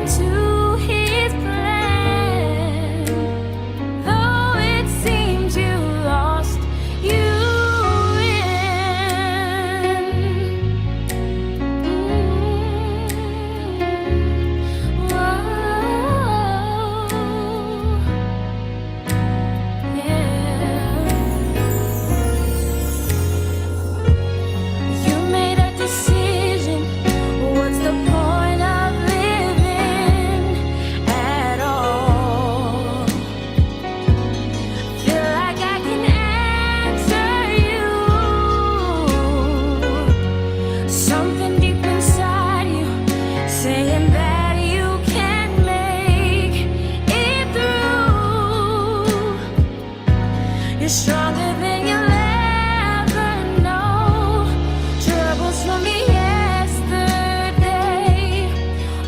into his plan. Though it seems you lost, you win. Whoa, yeah. You made a decision. What's the point of living at all? Feel like I can answer you. Something deep inside you saying that you can make it through. You're stronger than you'll ever know. Troubles from yesterday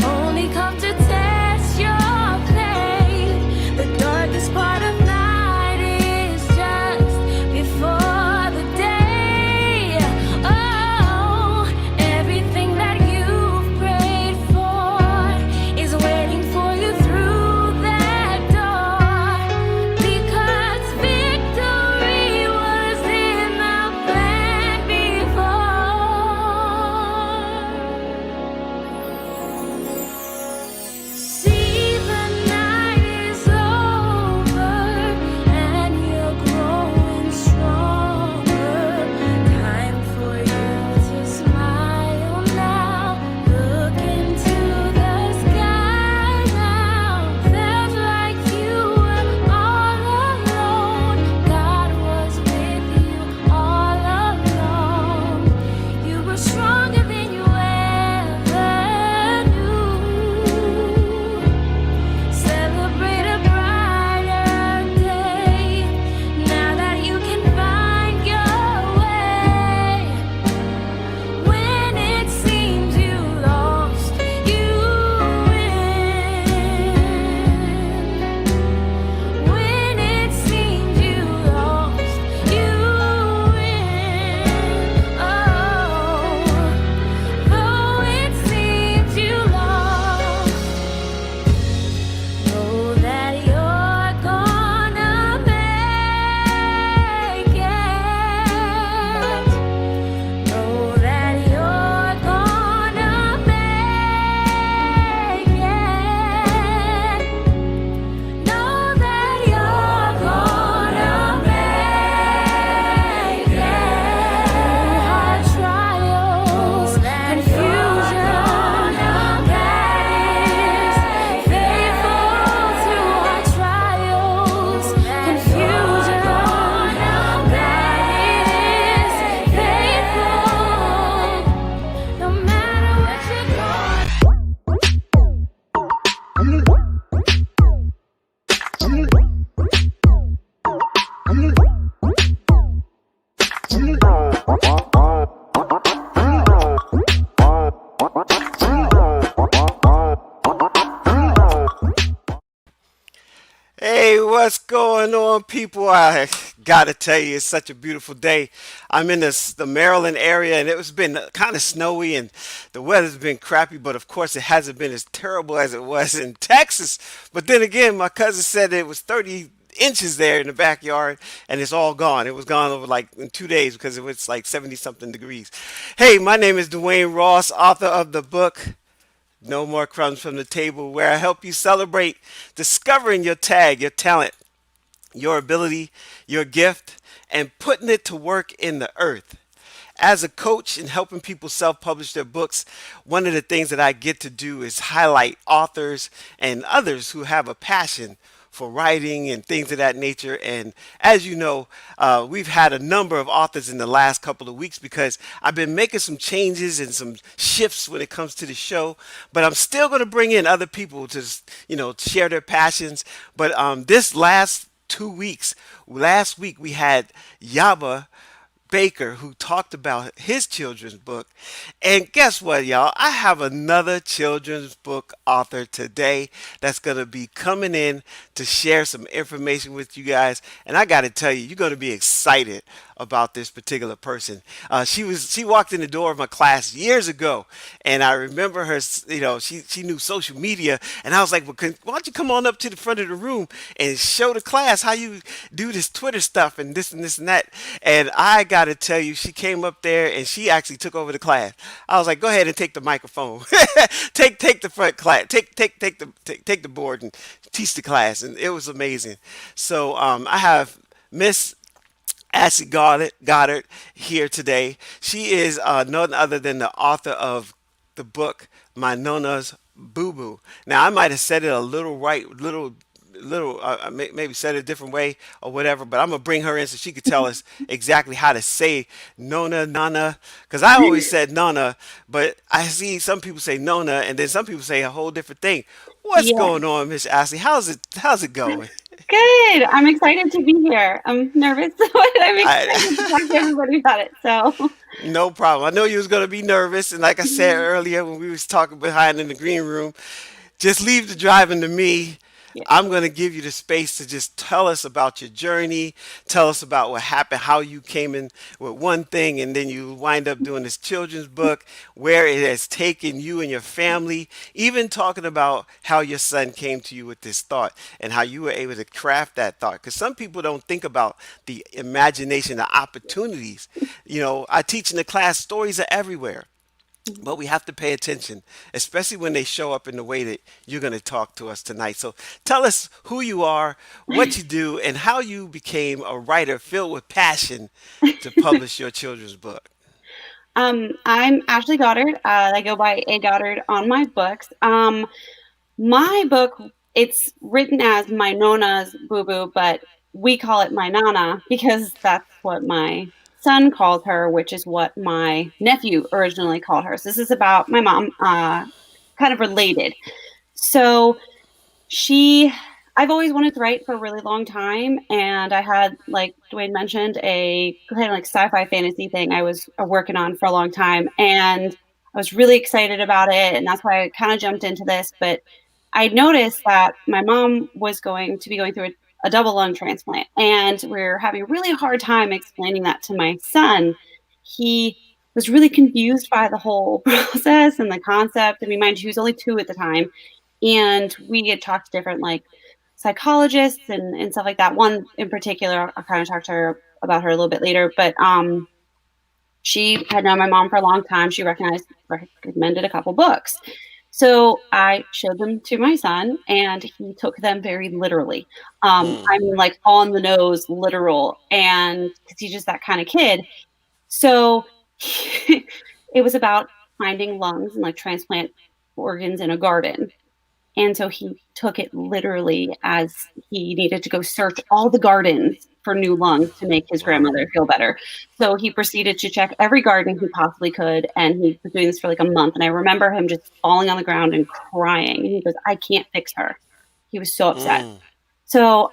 only come to test your faith. The darkest part of night is just before the day. Oh, everything that you've prayed for is waiting for you through that door. Because victory was in the plan before. See, the night is over and you're growing stronger. Time for you to smile now. Look into the sky now. Felt like you were all alone. God was with you all along. You were stronger than you ever knew. Celebrate a brighter day now that you can find your way. When it seems you lost, you win. When it seems you lost, you win. Oh, though it seems you lost, know that you're gonna make it. Know that you're gonna make it. Know that you're gonna make it. Hard trials, confusion, that is faithful through our trials, confusion, that is faithful. No matter what you're Hey, what's going on, people? I gotta tell you, it's such a beautiful day. I'm in the Maryland area, and it's been kind of snowy, and the weather's been crappy. But of course, it hasn't been as terrible as it was in Texas. But then again, my cousin said it was 30 inches there in the backyard, and it's all gone. It was gone over like in 2 days because it was like 70 something degrees. Hey, my name is Dwayne-Ross, author of the book No More Crumbs from the Table, where I help you celebrate discovering your tag, your talent, your ability, your gift, and putting it to work in the earth. As a coach and helping people self-publish their books, one of the things that I get to do is highlight authors and others who have a passion for writing and things of that nature. And as you know, we've had a number of authors in the last couple of weeks because I've been making some changes and some shifts when it comes to the show. But I'm still going to bring in other people to, share their passions. But this last 2 weeks, last week we had Yaba Baker, who talked about his children's book. And guess what, y'all? I have another children's book author today that's going to be coming in to share some information with you guys. And I got to tell you, you're going to be excited about this particular person. She walked in the door of my class years ago, and I remember her. She knew social media, and I was like, "Well, why don't you come on up to the front of the room and show the class how you do this Twitter stuff and this and this and that?" And I got to tell you, she came up there and she actually took over the class. I was like, "Go ahead and take the microphone, take the front class, take the board and teach the class," and it was amazing. So I have Miss Goddard here today. She is none other than the author of the book My Nona's Boo Boo. Now I might have said it a little right, little maybe said it a different way or whatever, but I'm gonna bring her in so she could tell us exactly how to say Nana, because I always said Nana, but I see some people say Nona, and then some people say a whole different thing. What's Yeah, going on, Miss Ashley? How's it going? good. I'm excited to be here. I'm nervous, but I'm excited to talk to I everybody about it. So, No problem. I know you was gonna be nervous, and like I said earlier when we was talking behind in the green room, just leave the driving to me. yeah. I'm gonna give you the space to just tell us about your journey, tell us about what happened, how you came in with one thing, and then you wind up doing this children's book, where it has taken you and your family, even talking about how your son came to you with this thought and how you were able to craft that thought. Because some people don't think about the imagination, the opportunities. I teach in the class, stories are everywhere. But we have to pay attention, especially when they show up in the way that you're going to talk to us tonight. So tell us who you are, what you do, and how you became a writer filled with passion to publish your children's book. I'm Ashley Goddard. I go by A Goddard on my books. My book, it's written as my Nona's Boo Boo, but we call it my Nana because that's what my son calls her, which is what my nephew originally called her. So this is about my mom, kind of related. So she I've always wanted to write for a really long time, and I had, like Dwayne mentioned, a kind of like sci-fi fantasy thing I was working on for a long time, and I was really excited about it, and that's why I kind of jumped into this. But I noticed that my mom was going to be going through a double lung transplant, and we're having a really hard time explaining that to my son. He was really confused by the whole process and the concept. I mean, mind you, he was only 2 at the time, and we had talked to different like psychologists and stuff like that. One in particular, I'll kind of talk to her about her a little bit later, but she had known my mom for a long time. She recommended a couple books. So I showed them to my son, and he took them very literally. Mm, I mean, like on the nose, literal, and because he's just that kind of kid. So it was about finding lungs and like transplant organs in a garden. And so he took it literally as he needed to go search all the gardens for new lungs to make his wow. grandmother feel better. So he proceeded to check every garden he possibly could. And he was doing this for like a month. And I remember him just falling on the ground and crying. And he goes, I can't fix her. He was so upset. Mm, So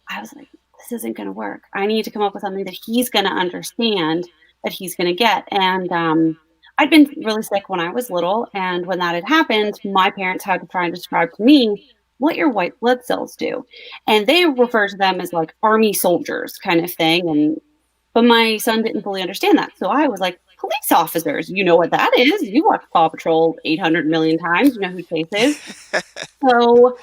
I was like, this isn't going to work. I need to come up with something that he's going to understand, that he's going to get. And I'd been really sick when I was little. And when that had happened, my parents had to try and describe to me what your white blood cells do. And they refer to them as like army soldiers kind of thing. But my son didn't fully understand that. So I was like, police officers, you know what that is. You watched Paw Patrol 800 million times. You know who Chase is. So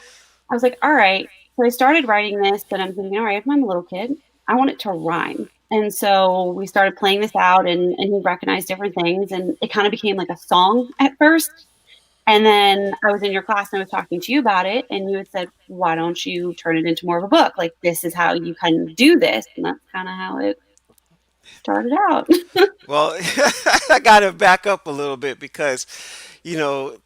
I was like, all right. So I started writing this, but I'm thinking, all right, if I'm a little kid, I want it to rhyme. And so we started playing this out, and he recognized different things. And it kind of became like a song at first. And then I was in your class and I was talking to you about it. And you had said, why don't you turn it into more of a book? Like, this is how you kind of do this. And that's kind of how it started out. Well, I got to back up a little bit because, your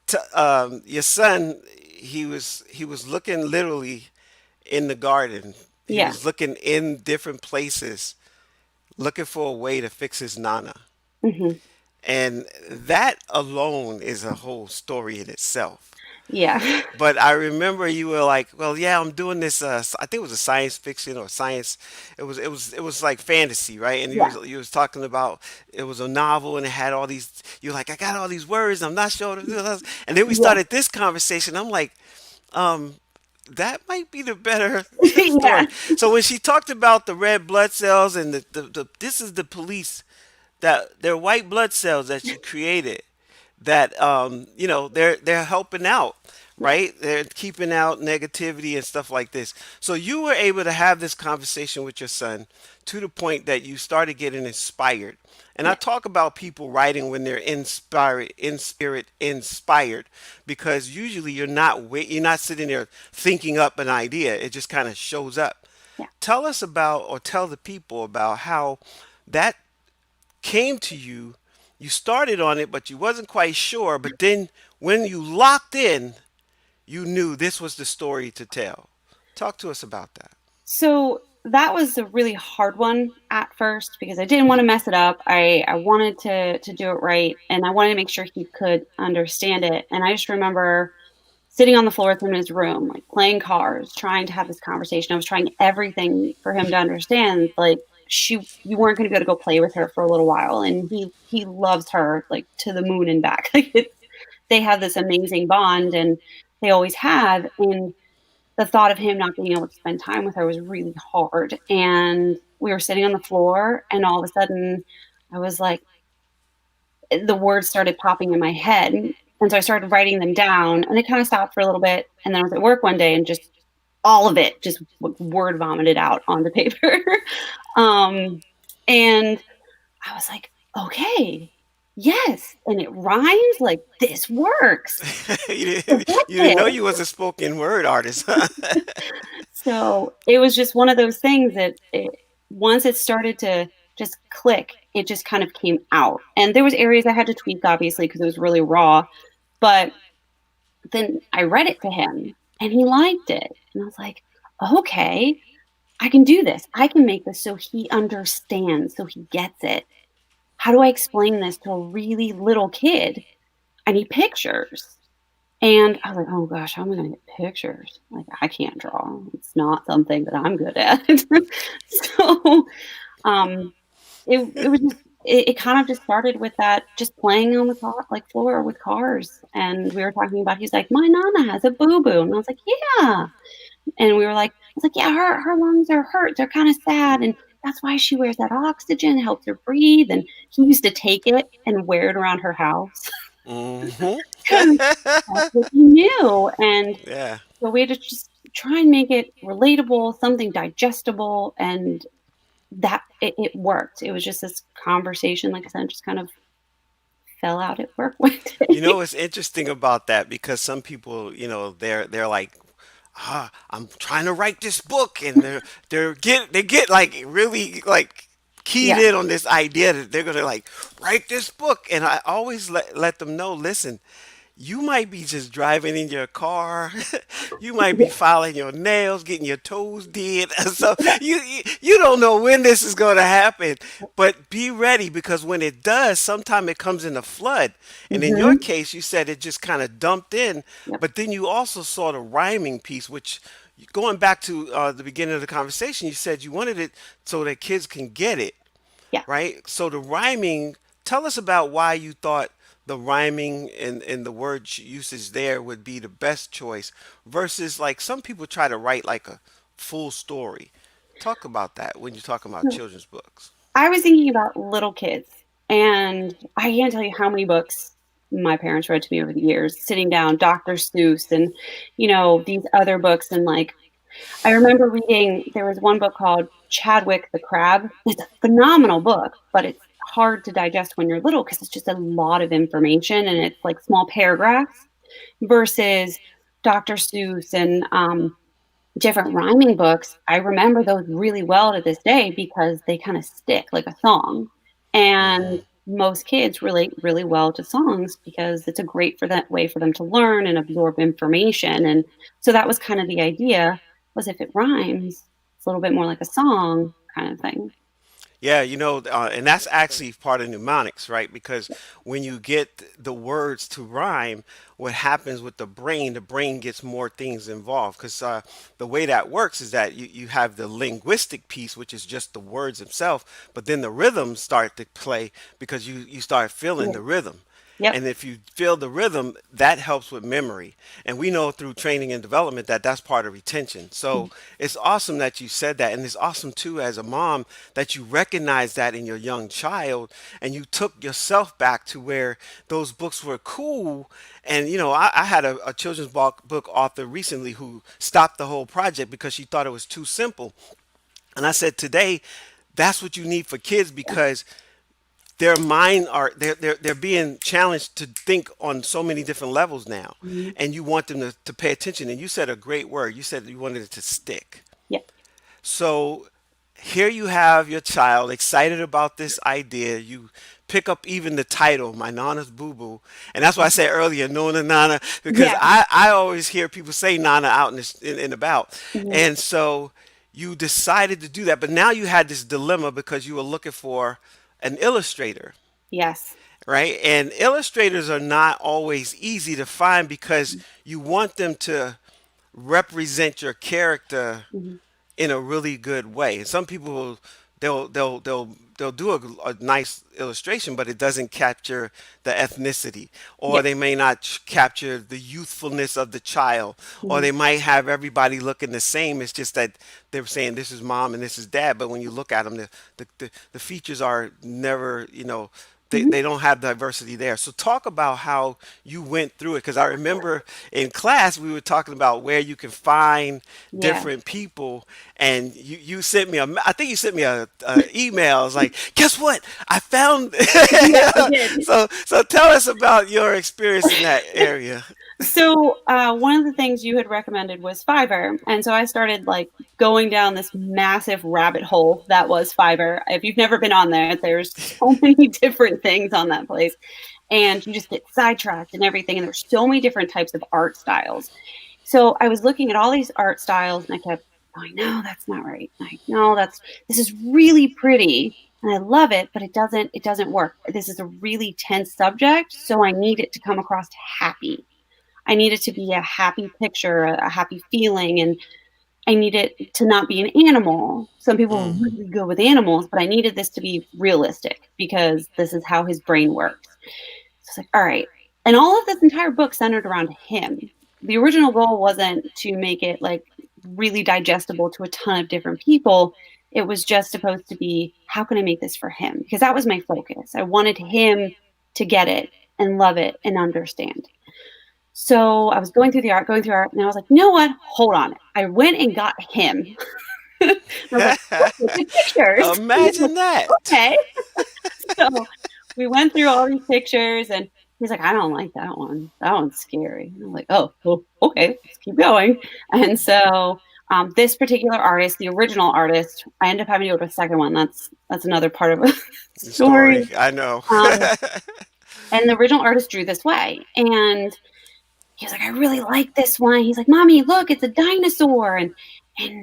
son, he was looking literally in the garden. He Yeah. was looking in different places, looking for a way to fix his nana. Hmm. And that alone is a whole story in itself. Yeah. But I remember you were like, "Well, yeah, I'm doing this. I think it was a science fiction or science. It was like fantasy, right?" And Yeah. you was talking about it was a novel and it had all these. You're like, "I got all these words. I'm not sure." And then we Yeah. started this conversation. I'm like, um, that might be the better Yeah. story. So when she talked about the red blood cells and the this is the police that they're white blood cells that she created that they're helping out, Yeah. right? They're keeping out negativity and stuff like this. So you were able to have this conversation with your son to the point that you started getting inspired. And I Yeah. talk about people writing when they're inspired, in spirit, inspired, because usually you're not sitting there thinking up an idea. It just kind of shows up. Yeah. Tell us about, or tell the people about how that came to you. You started on it, but you wasn't quite sure. But then when you locked in, you knew this was the story to tell. Talk to us about that. So that was a really hard one at first because I didn't want to mess it up. I wanted to do it right and I wanted to make sure he could understand it. And I just remember sitting on the floor with him in his room, like playing cards, trying to have this conversation. I was trying everything for him to understand, like you weren't going to go play with her for a little while, and he loves her like to the moon and back. Like they have this amazing bond, and they always have. And the thought of him not being able to spend time with her was really hard. And we were sitting on the floor, and all of a sudden, I was like, the words started popping in my head. And so I started writing them down, and it kind of stopped for a little bit. And then I was at work one day, and just all of it just word vomited out on the paper. um, and I was like, okay, yes, and it rhymes. Like this works. you, I didn't, get you didn't know it. you was a spoken word artist. Huh? So it was just one of those things that once it started to just click, it just kind of came out. And there was areas I had to tweak, obviously, because it was really raw. But then I read it to him, and he liked it, and I was like, okay, I can do this. I can make this so he understands, so he gets it. How do I explain this to a really little kid? I need pictures. And I was like, oh gosh, how am I going to get pictures? Like, I can't draw. It's not something that I'm good at. So um, it was just, it kind of just started with that, just playing on the car, like floor with cars. And we were talking about, he's like, my nana has a boo boo. And I was like, yeah. And we were like, I was like, yeah, her lungs are hurt. They're kind of sad. And that's why she wears that oxygen, helps her breathe. And he used to take it and wear it around her house. Hmm. 'Cause that's what he knew. And Yeah. so we had to just try and make it relatable, something digestible, and that it worked. It was just this conversation, like I said, just kind of fell out at work one You know day. what's interesting about that, because some people, they're like, I'm trying to write this book, and they get like really like keyed Yeah. in on this idea that they're gonna like write this book, and I always let them know, listen, you might be just driving in your car. You might be Yeah. filing your nails, getting your toes did. So you don't know when this is going to happen, but be ready, because when it does, sometime it comes in a flood. And in your Hmm. case, you said it just kind of dumped in, Yep. but then you also saw the rhyming piece, which going back to the beginning of the conversation, you said you wanted it so that kids can get it, Yeah. right? So the rhyming, tell us about why you thought the rhyming and the word usage there would be the best choice versus like some people try to write like a full story. Talk about that when you're talking about So children's books. I was thinking about little kids, and I can't tell you how many books my parents read to me over the years, sitting down, Dr. Seuss, and these other books. And like, I remember reading, there was one book called Chadwick the Crab. It's a phenomenal book, but it's hard to digest when you're little because it's just a lot of information and it's like small paragraphs versus Dr. Seuss and different rhyming books. I remember those really well to this day because they kind of stick like a song. And Hmm. most kids relate really well to songs because it's a great for that way for them to learn and absorb information. And so that was kind of the idea, was if it rhymes, it's a little bit more like a song kind of thing. Yeah, and that's actually part of mnemonics, right? Because when you get the words to rhyme, what happens with the brain gets more things involved. Because the way that works is that you have the linguistic piece, which is just the words themselves, but then the rhythms start to play because you start feeling Yeah. the rhythm. Yep. And if you feel the rhythm, that helps with memory. And we know through training and development that that's part of retention. So it's awesome that you said that. And it's awesome too, as a mom, that you recognize that in your young child and you took yourself back to where those books were cool. And, I had a children's book author recently who stopped the whole project because she thought it was too simple. And I said, today, that's what you need for kids because their mind are they're being challenged to think on so many different levels now, Mhm. and you want them to pay attention. And you said a great word. You said you wanted it to stick. Yep. So here you have your child excited about this idea. You pick up even the title, My Nana's Boo Boo. And that's why I said earlier, Nona Nana, because Yeah. I always hear people say Nana out in about. Mhm. And so you decided to do that. But now you had this dilemma because you were looking for an illustrator, Yes. right? And illustrators are not always easy to find because you want them to represent your character Mhm. in a really good way. And some people they'll do a nice illustration, but it doesn't capture the ethnicity, or Yep. they may not capture the youthfulness of the child, or Mhm. they might have everybody looking the same. It's just that they're saying this is mom and this is dad, but when you look at them, the features are never, Mhm. they don't have diversity there. So talk about how you went through it, because I remember in class we were talking about where you can find Yeah. different people, and you sent me I think you sent me a email. It's like, guess what? I found. Yeah, I did. So tell us about your experience in that area. So, one of the things you had recommended was Fiverr, and so I started, like, going down this massive rabbit hole that was Fiverr. If you've never been on there, there's so many different things on that place, and you just get sidetracked and everything, and there's so many different types of art styles. So, I was looking at all these art styles, and I kept going, "No, that's not right. Like, no, this is really pretty, and I love it, but it doesn't work. This is a really tense subject, so I need it to come across happy." I need it to be a happy picture, a happy feeling, and I need it to not be an animal. Some people are Mm, really good with animals, but I needed this to be realistic because this is how his brain works. So it's like, all right. And all of this entire book centered around him. The original goal wasn't to make it like really digestible to a ton of different people. It was just supposed to be, how can I make this for him? Because that was my focus. I wanted him to get it and love it and understand. So I was going through art, and I was like, "You know what? Hold on." I went and got him. I was like, "Let's look at pictures." He was like, imagine that. "Okay." So we went through all these pictures, and he's like, "I don't like that one. That one's scary." And I'm like, "Oh, well, okay, let's keep going." And so this particular artist, the original artist, I ended up having to go to a second one. That's another part of a The story. story, I know. Um, and the original artist drew this way, and he was like, "I really like this one." He's like, "Mommy, look, it's a dinosaur and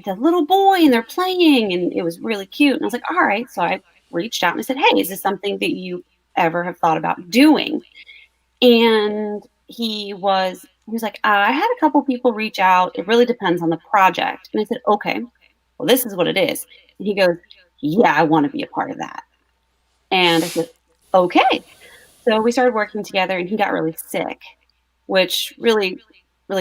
the little boy and they're playing." And it was really cute. And I was like, "All right." So I reached out and I said, "Hey, is this something that you ever have thought about doing?" And he was like, "I had a couple people reach out. It really depends on the project." And I said, "Okay, well, this is what it is." And he goes, "Yeah, I want to be a part of that." And I said, "Okay." So we started working together and he got really sick, which really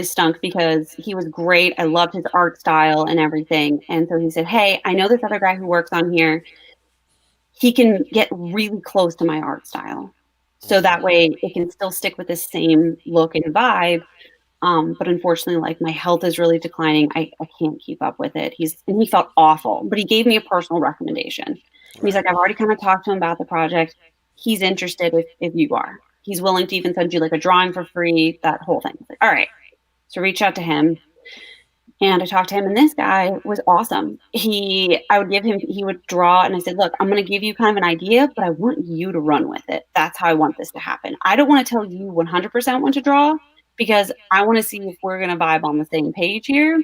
stunk because he was great. I loved his art style and everything. And so he said, "Hey, I know this other guy who works on here. He can get really close to my art style. So that way it can still stick with the same look and vibe. But unfortunately, like my health is really declining. I can't keep up with it." And he felt awful, but he gave me a personal recommendation. And he's Right. like, "I've already kind of talked to him about the project. He's interested if you are. He's willing to even send you like a drawing for free, that whole thing." I was like, "All right." So reach out to him and I talked to him and this guy was awesome. I would give him, he would draw and I said, "Look, I'm going to give you kind of an idea, but I want you to run with it. That's how I want this to happen. I don't want to tell you 100% what to draw because I want to see if we're going to vibe on the same page here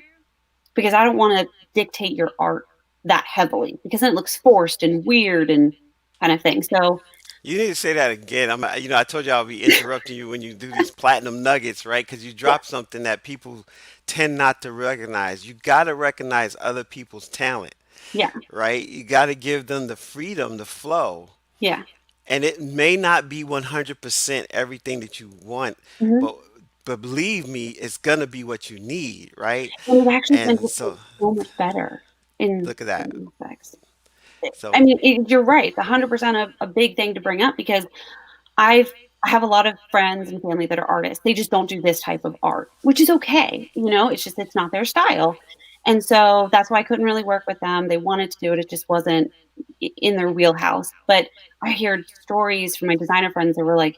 because I don't want to dictate your art that heavily, because then it looks forced and weird and kind of thing. So You need to say that again. I told you I'll be interrupting you when you do these platinum nuggets, right? Because you yeah, drop something that people tend not to recognize. You got to recognize other people's talent, yeah, right? You got to give them the freedom to flow. yeah. And it may not be 100% everything that you want, Hmm. but but believe me, it's gonna be what you need, right? And it actually makes And it so so much better in look at that. some aspects. I So mean, you're right. It's 100% a big thing to bring up, because I've I have a lot of friends and family that are artists. They just don't do this type of art, which is okay. It's just it's not their style. And so that's why I couldn't really work with them. They wanted to do it. It just wasn't in their wheelhouse. But I heard stories from my designer friends that were like,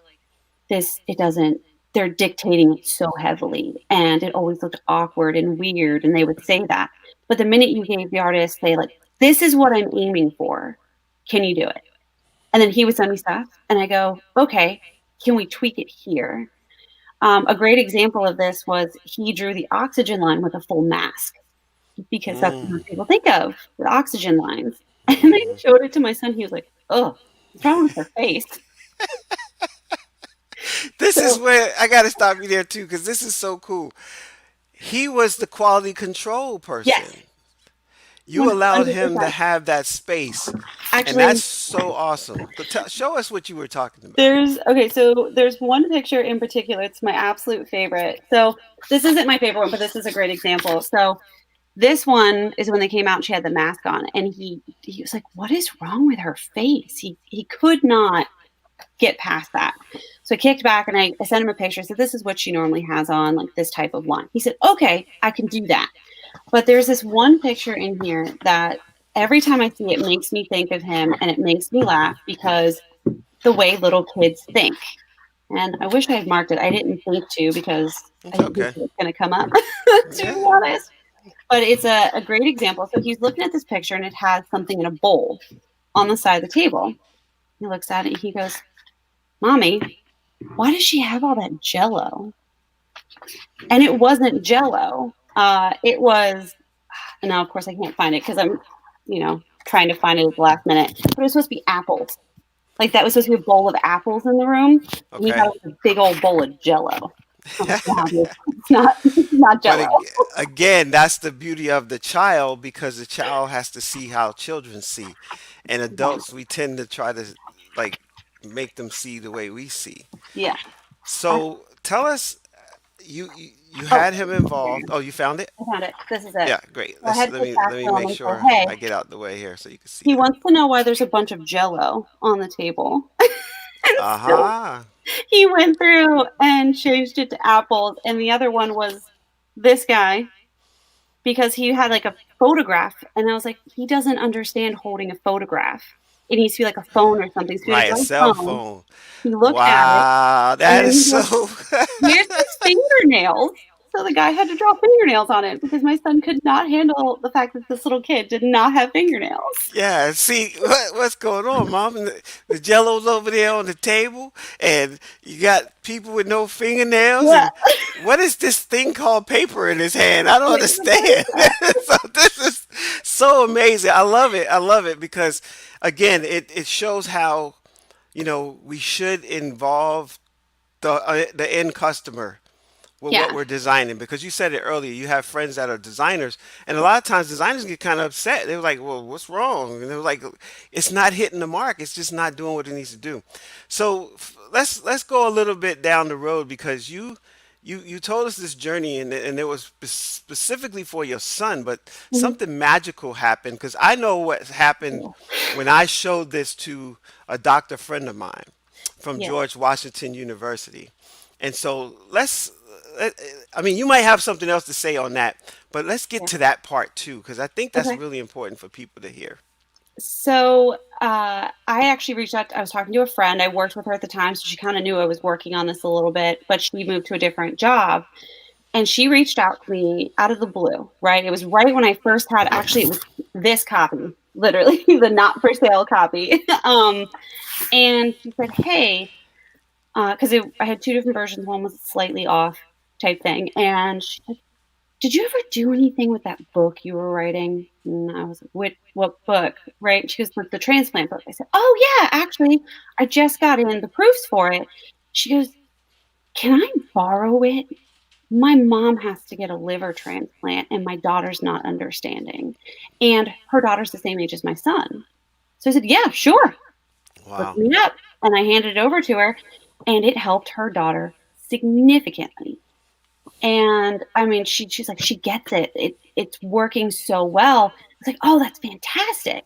this, it doesn't, they're dictating it so heavily. And it always looked awkward and weird. And they would say that. But the minute you gave the artist, they like, this is what I'm aiming for. Can you do it? And then he would send me stuff, and I go, okay, can we tweak it here? A great example of this was he drew the oxygen line with a full mask, because that's what mm, most people think of, the oxygen lines. And I mhm. showed it to my son. He was like, oh, what's wrong with her face? This is So, where I gotta stop you there too, because this is so cool. He was the quality control yes, person. You allowed him to 100%. have that space, and Actually, that's so awesome. But show us what you were talking about. there's one picture in particular. It's my absolute favorite. So this isn't my favorite one, but this is a great example. So this one is when they came out and she had the mask on, and he was like, "What is wrong with her face?" He could not get past that. So I kicked back and I sent him a picture. I said, "This is what she normally has on, like this type of line." He said, "Okay, I can do that." But there's this one picture in here that every time I see it makes me think of him, and it makes me laugh, because the way little kids think. And I wish I had marked it. I didn't think to, because I It's didn't think okay. it was going to come up, to be Yeah. honest. But it's a great example. So he's looking at this picture, and it has something in a bowl on the side of the table. He looks at it and he goes, "Mommy, why does she have all that jello?" And it wasn't jello. It was, and now of course I can't find it because I'm, trying to find it at the last minute. But it was supposed to be apples. Like that was supposed to be a bowl of apples in the room. And he got Okay. a big old bowl of jello. I'm like, wow, dude, it's not, it's not But jello. again, that's the beauty of the child, because the child has to see how children see. And Yeah. adults, we tend to try to like make them see the way we see. Yeah. I, So tell us, you oh, had him involved. Oh, you found it? I found it. This is it. Yeah, great. So I had to Let get me back to him make and say, sure hey, I get out the way here so you can see he it. wants to know why there's a bunch of jello on the table. And so Uh-huh. he went through and changed it to apples. And the other one was this guy, because he had like a photograph. And I was like, he doesn't understand holding a photograph. It needs to be like a phone or something. So he had Right, a a great cell phone. phone. He looked at it, Wow, and that then is he goes, so "Here's his fingernails." So the guy had to draw fingernails on it, because my son could not handle the fact that this little kid did not have fingernails. Yeah, see what's going on, Mom? And the Jello's over there on the table, and you got people with no fingernails, Yeah. and what is this thing called paper in his hand? I don't understand. So this is so amazing. I love it. I love it because, again, it shows how we should involve the end customer with what Yeah. we're designing, because you said it earlier, you have friends that are designers, and a lot of times designers get kind of upset. They're like, well, what's wrong? And they're like, it's not hitting the mark, it's just not doing what it needs to do. So let's go a little bit down the road, because you told us this journey, and it was specifically for your son, but Mhm. something magical happened, because I know what happened when I showed this to a doctor friend of mine from Yeah. George Washington University. And so I mean, you might have something else to say on that, but let's get Yeah. to that part too, because I think that's Okay. really important for people to hear. So I actually reached out. I was talking to a friend. I worked with her at the time, so she kind of knew I was working on this a little bit. But she moved to a different job, and she reached out to me out of the blue. Right, it was right when I first had. Actually, it was this copy, literally the not for sale copy. And she said, "Hey," because I had two different versions. One was slightly off type thing, and she said, did you ever do anything with that book you were writing? And I was like, what book? Right? She goes, the transplant book. I said, oh yeah, actually, I just got in the proofs for it. She goes, can I borrow it? My mom has to get a liver transplant and my daughter's not understanding. And her daughter's the same age as my son. So I said, yeah, sure. Look Wow. me up. And I handed it over to her and it helped her daughter significantly. And I mean, she's like, she gets it. It's working so well. It's like, oh, that's fantastic.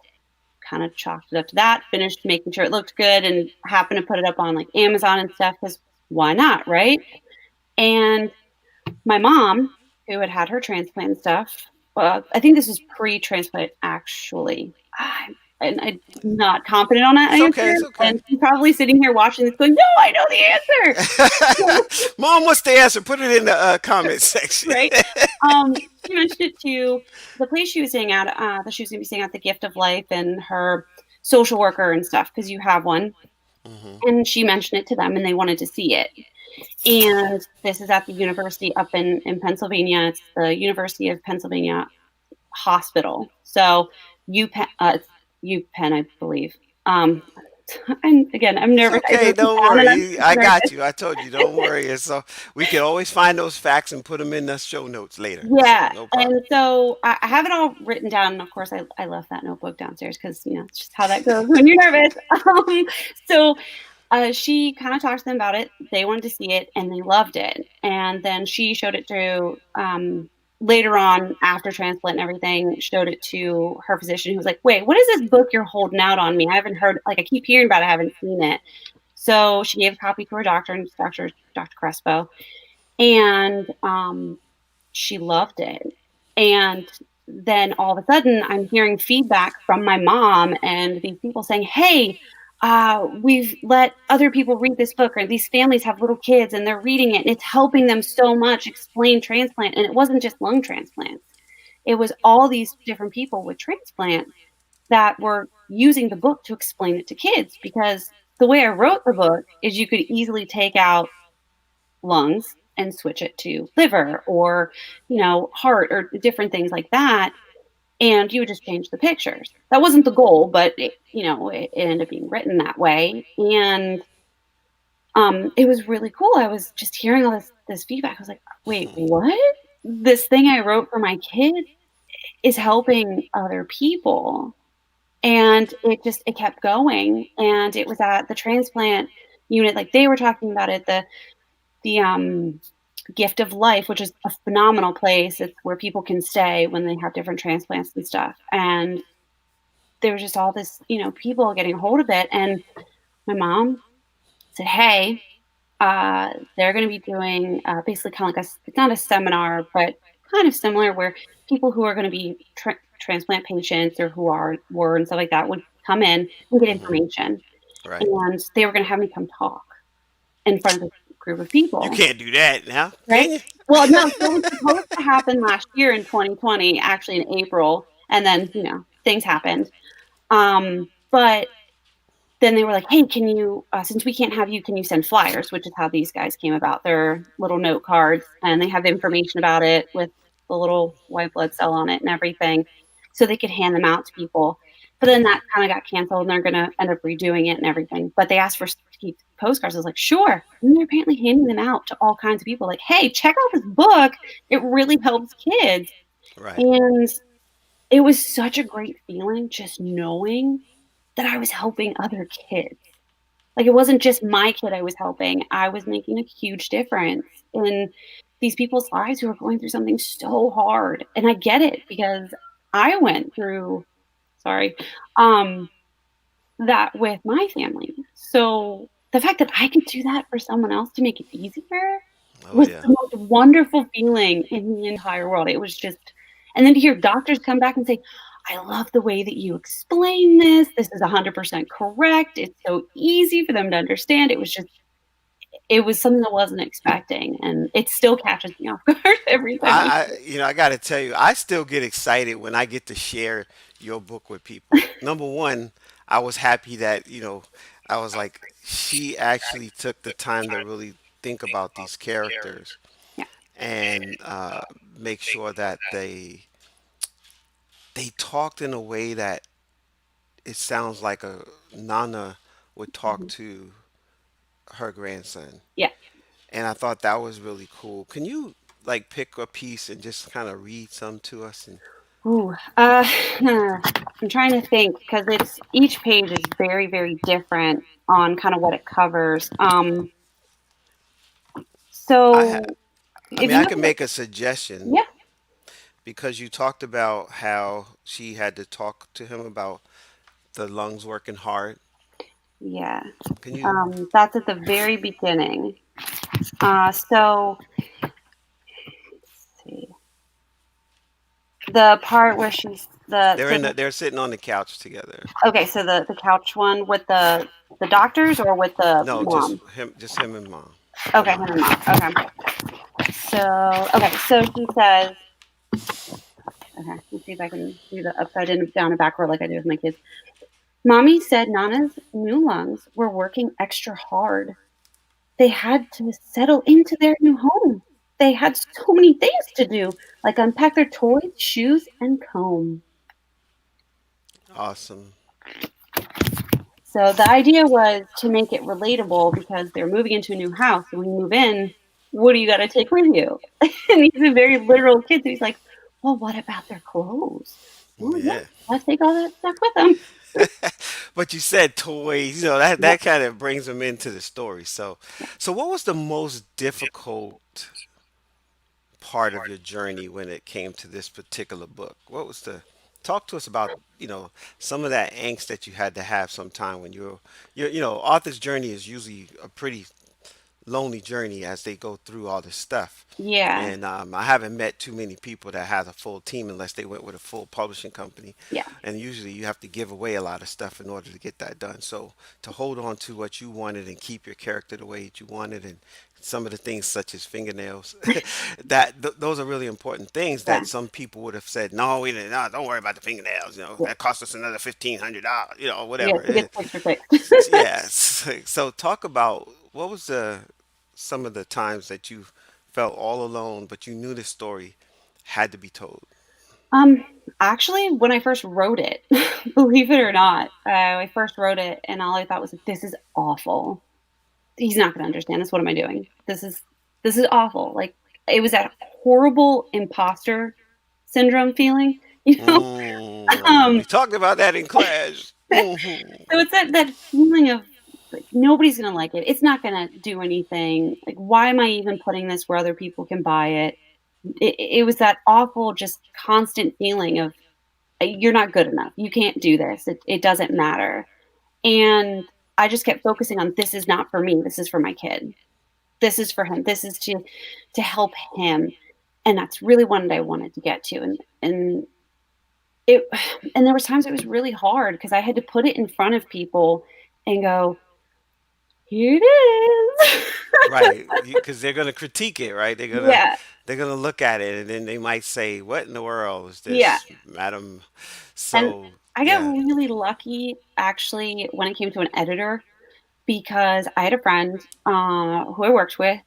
Kind of chalked it up to that, finished making sure it looked good and happened to put it up on like Amazon and stuff because why not, right? And my mom, who had had her transplant and stuff, I think this was pre-transplant actually. And I'm not confident on that It's okay. answer. It's okay. And she's probably sitting here watching this going, no, I know the answer. Mom, what's the answer? Put it in the comment section. Right? She mentioned it to the place she was staying at, that she was going to be staying at the Gift of Life and her social worker and stuff, because you have one. Hmm. And she mentioned it to them and they wanted to see it. And this is at the university up in Pennsylvania. It's the University of Pennsylvania Hospital. So UPenn, it's UPenn, I believe. Um, and again, I'm It's nervous. I okay. wrote it Don't down and I'm worry. I got nervous. you. I told you. Don't worry. And so we can always find those facts and put them in the show notes later. So Yeah, no problem. and so I have it all written down, and of course, I left that notebook downstairs because it's just how that goes when you're nervous. So she kind of talked to them about it. They wanted to see it, and they loved it. And then she showed it to later on after transplant and everything. Showed it to her physician, who was like, "Wait, what is this book you're holding out on me? I haven't heard. Like, I keep hearing about it. I haven't seen it." So she gave a copy to her doctor, and Doctor Crespo, and she loved it. And then all of a sudden, I'm hearing feedback from my mom and these people saying, hey, we've let other people read this book, or these families have little kids and they're reading it, and it's helping them so much explain transplant. And it wasn't just lung transplants, it was all these different people with transplant that were using the book to explain it to kids. Because the way I wrote the book is you could easily take out lungs and switch it to liver or heart or different things like that, and you would just change the pictures. That wasn't the goal, but it ended up being written that way. And it was really cool. I was just hearing all this feedback. I was like, wait, what? This thing I wrote for my kid is helping other people. And it kept going. And it was at the transplant unit, like they were talking about it, the Gift of Life, which is a phenomenal place. It's where people can stay when they have different transplants and stuff. And there was just all this, people getting a hold of it. And my mom said, hey, they're going to be doing basically kind of like it's not a seminar, but kind of similar, where people who are going to be transplant patients or were and stuff like that would come in and get Hmm. information. Right. And they were going to have me come talk in front of a group of You people. can't do that now, Right? can you? Well, no, so it was supposed to happen last year in 2020, actually in April, and then, things happened. But then they were like, "Hey, can you, since we can't have you, can you send flyers?" Which is how these guys came about. Their little note cards, and they have information about it with the little white blood cell on it and everything, so they could hand them out to people. But then Hmm. that kind of got canceled, and they're going to end up redoing it and everything. But they asked for to keep postcards. I was like, "Sure." And they're apparently handing them out to all kinds of people. Like, "Hey, check out this book. It really helps kids." Right. And it was such a great feeling just knowing that I was helping other kids. Like, it wasn't just my kid I was helping. I was making a huge difference in these people's lives who are going through something so hard. And I get it because I went through, sorry, um, that with my family. So the fact that I could do that for someone else to make it easier Oh was yeah. the most wonderful feeling in the entire world. It was just, and then to hear doctors come back and say, I love the way that you explain this. This is 100% correct. It's so easy for them to understand. It was something I wasn't expecting. And it still catches me off guard every time I I got to tell you, I still get excited when I get to share your book with people. Number one, I was happy that, I was like, she actually took the time to really think about these characters yeah. and make sure that they talked in a way that it sounds like a nana would talk Mhm. to her grandson. Yeah. And I thought that was really cool. Can you like pick a piece and just kind of read some to us? And Ooh, I'm trying to think because it's each page is very, very different on kind of what it covers. I ha- So I if mean, you I have, can make a suggestion yeah, because you talked about how she had to talk to him about the lungs working hard. yeah, Can you? that's at the very beginning. So let's see the part where she's the They're so in. They're sitting on the couch together. okay, so the couch one with the doctors or with the No, mom. just him and mom, the Okay, him mom. and mom. Okay, so she says, okay, let's see if I can do the upside down and backward like I do with my kids. Mommy said Nana's new lungs were working extra hard. They had to settle into their new home. They had so many things to do, like unpack their toys, shoes, and comb. Awesome. So the idea was to make it relatable because they're moving into a new house. And when you move in, what do you got to take with you? And he's a very literal kid. So he's like, well, what about their clothes? Well, yeah, Yeah. let's take all that stuff with them. But you said toys, that Yep. that kind of brings them into the story. So what was the most difficult part of your journey when it came to this particular book? What was the talk to us about, some of that angst that you had to have sometime when author's journey is usually a pretty lonely journey as they go through all this stuff. Yeah. And I haven't met too many people that have a full team unless they went with a full publishing company. Yeah. And usually you have to give away a lot of stuff in order to get that done. So to hold on to what you wanted and keep your character the way that you wanted, and some of the things such as fingernails, those are really important things Yeah. that some people would have said, no, we didn't, no, don't worry about the fingernails. Yeah. That cost us another $1,500. Yeah. Whatever. To get the picture fixed. Yes. So talk about what was the some of the times that you felt all alone, but you knew the story had to be told. Um, actually, when I first wrote it, believe it or not, I first wrote it and all I thought was, this is awful. He's not going to understand this. What am I doing? This is awful. Like it was that horrible imposter syndrome feeling, you know? We talked about that in class. Hmm. So it's that feeling of like nobody's gonna like it. It's not gonna do anything. Like, why am I even putting this where other people can buy it? It was that awful, just constant feeling of you're not good enough. You can't do this. It doesn't matter. And I just kept focusing on this is not for me. This is for my kid. This is for him. This is to help him. And that's really what I wanted to get to. And it and there was times it was really hard because I had to put it in front of people and go, "Here it is." Right, because they're gonna critique it, right? They're gonna Yeah, they're gonna look at it, and then they might say, "What in the world is yeah, this, madam?" and So I got yeah. really lucky actually when it came to an editor because I had a friend, who I worked with,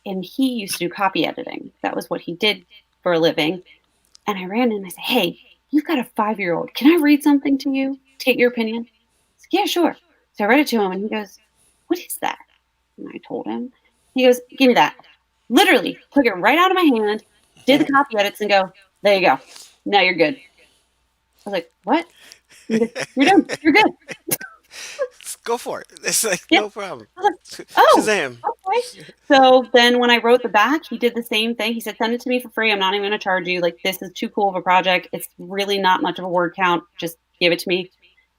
and he used to do copy editing. That was what he did for a living, and I ran in and I said, "Hey, you've got a 5-year-old. Can I read something to you to get your opinion?" He's like, "Yeah, sure." So I read it to him, and he goes, "What is that?" And I told him. He goes, "Give me that." Literally took it right out of my hand, did the copy edits, and go, "There you go. Now you're good." I was like, "What?" And he goes, "You're done. You're good." Go for it. It's like Yeah. no problem. I was like, "Oh, Shazam. okay." So then when I wrote the back, he did the same thing. He said, "Send it to me for free. I'm not even gonna charge you. Like, this is too cool of a project. It's really not much of a word count. Just give it to me."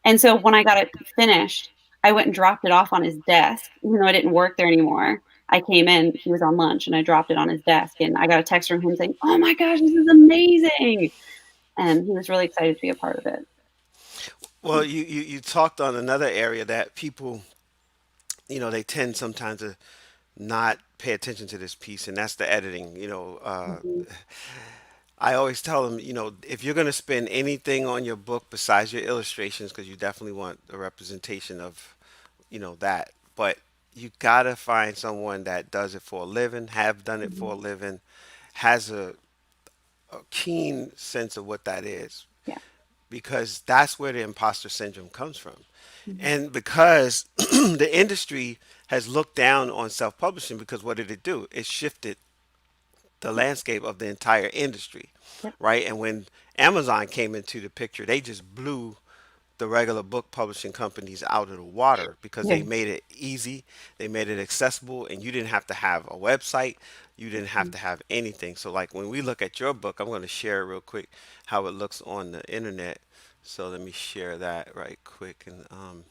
And so when I got it finished, I went and dropped it off on his desk, even though I didn't work there anymore. I came in, he was on lunch, and I dropped it on his desk, and I got a text from him saying, "Oh my gosh, this is amazing." And he was really excited to be a part of it. Well, you talked on another area that people, they tend sometimes to not pay attention to this piece, and that's the editing. Mhm. I always tell them, if you're going to spend anything on your book besides your illustrations, because you definitely want a representation of, that, but you gotta find someone that does it for a living, have done it for a Mhm. living, has a keen sense of what that is Yeah. because that's where the imposter syndrome comes from. Mhm. And because the industry has looked down on self publishing, because what did it do? It shifted the landscape of the entire industry, Yep. right? And when Amazon came into the picture, they just blew the regular book publishing companies out of the water because Yeah. they made it easy, they made it accessible, and you didn't have to have a website, you didn't have to have anything. So, like when we look at your book, I'm going to share real quick how it looks on the internet. So let me share that right quick, and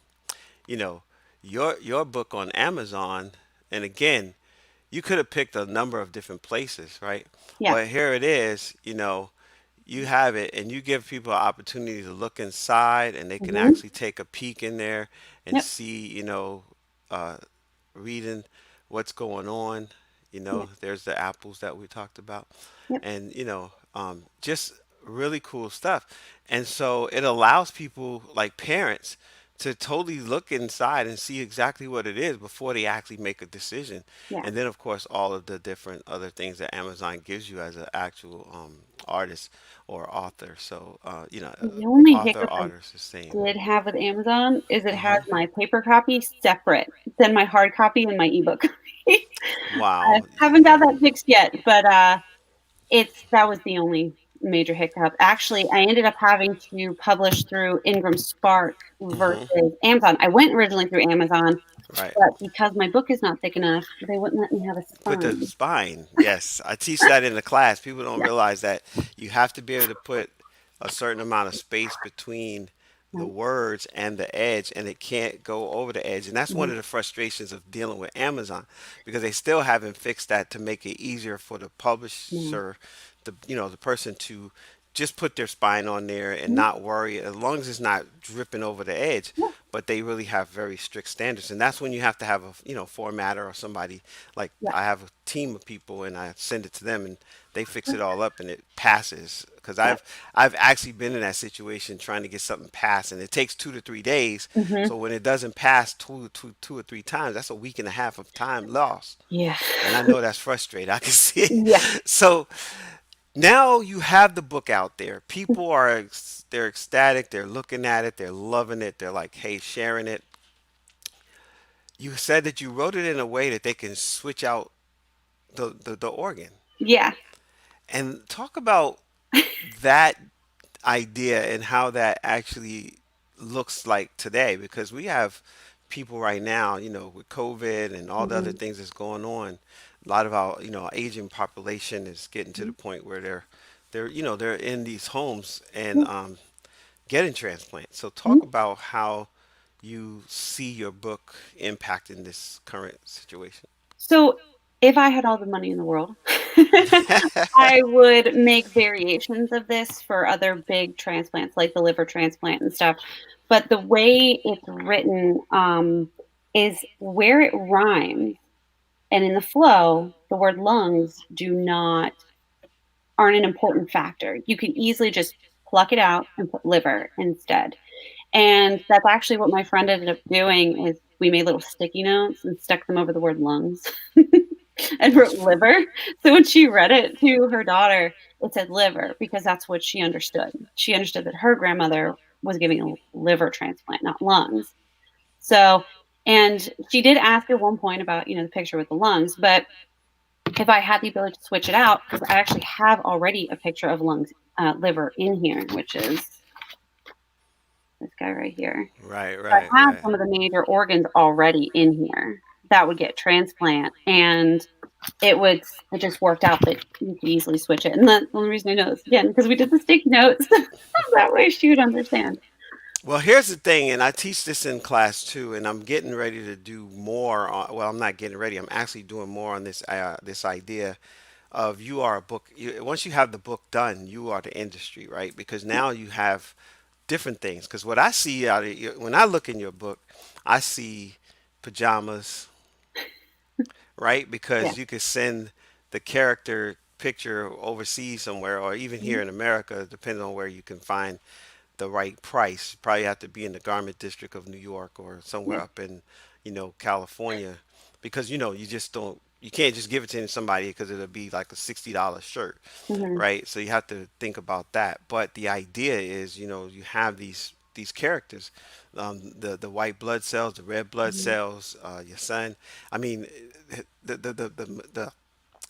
you know, your book on Amazon, and again, you could have picked a number of different places, right? Yeah. But here it is, you have it and you give people an opportunity to look inside and they can Hmm. actually take a peek in there and Yep. see, uh, reading what's going on. Yeah. There's the apples that we talked about, Yep. and just really cool stuff. And so it allows people like parents to totally look inside and see exactly what it is before they actually make a decision. Yeah. And then, of course, all of the different other things that Amazon gives you as an actual artist or author. So, The only author, hiccup I artist, the same. did have with Amazon is it has Hmm. my paper copy separate than my hard copy and my ebook copy. I Wow. haven't got Yeah. that fixed yet, but it's that was the only major hiccup. Actually, I ended up having to publish through Ingram Spark Hmm. versus Amazon. I went originally through Amazon, Right. but because my book is not thick enough, they wouldn't let me have a Put the spine. spine. Yes, I teach that in the class. People don't Yeah. realize that you have to be able to put a certain amount of space between the Right. words and the edge, and it can't go over the edge. And that's one Mhm. of the frustrations of dealing with Amazon because they still haven't fixed that to make it easier for the No. publisher, the person to just put their spine on there and Mhm. not worry as long as it's not dripping over the edge. Yeah. But they really have very strict standards, and that's when you have to have a formatter or somebody. Like Yeah. I have a team of people, and I send it to them, and they fix it all up, and it passes. Because I've actually been in that situation trying to get something passed, and it takes 2 to 3 days. Mhm. So when it doesn't pass two or three times, that's a week and a half of time lost. Yeah. And I know that's frustrating. I can see it. Yeah. So now you have the book out there. People they're ecstatic. They're looking at it. They're loving it. They're like, hey, sharing it. You said that you wrote it in a way that they can switch out the organ. Yeah. And talk about that idea and how that actually looks like today because we have people right now, with COVID and all the other Mhm. things that's going on. A lot of our, aging population is getting to the Mhm. point where they're in these homes and Yeah. getting transplants. So talk Mhm. about how you see your book impacting this current situation. So, if I had all the money in the world, I would make variations of this for other big transplants, like the liver transplant and stuff. But the way it's written, is where it rhymes and in the flow, the word lungs do not aren't an important factor. You can easily just pluck it out and put liver instead. And that's actually what my friend ended up doing is we made little sticky notes and stuck them over the word lungs and That's wrote funny. liver. So when she read it to her daughter, it said liver because that's what she understood. She understood that her grandmother was giving a liver transplant, not lungs. So, and she did ask at one point about, the picture with the lungs, but if I had the ability to switch it out, because I actually have already a picture of lungs, liver in here, which is this guy right here. Right, I right, have right. some of the major organs already in here that would get transplant, and it just worked out that you could easily switch it. And the only reason I know this again because we did the sticky notes. That way she would understand. Well, here's the thing, and I teach this in class too, and I'm getting ready to do more on, well, I'm not getting ready. I'm actually doing more on this idea of you are a book. Once you have the book done, you are the industry, right? Because now you have different things. Because what I see when I look in your book, I see pajamas, right? Yeah. Because you could send the character picture overseas somewhere, or even Mhm. here in America, depending on where you can find the right price. You probably have to be in the garment district of New York or somewhere Yeah. up in, California, because you just don't. you can't just give it to somebody because it'll be like a $60 shirt, Hmm. right? So you have to think about that. But the idea is, you have these characters, the white blood cells, the red blood Hmm. cells, your son. I mean,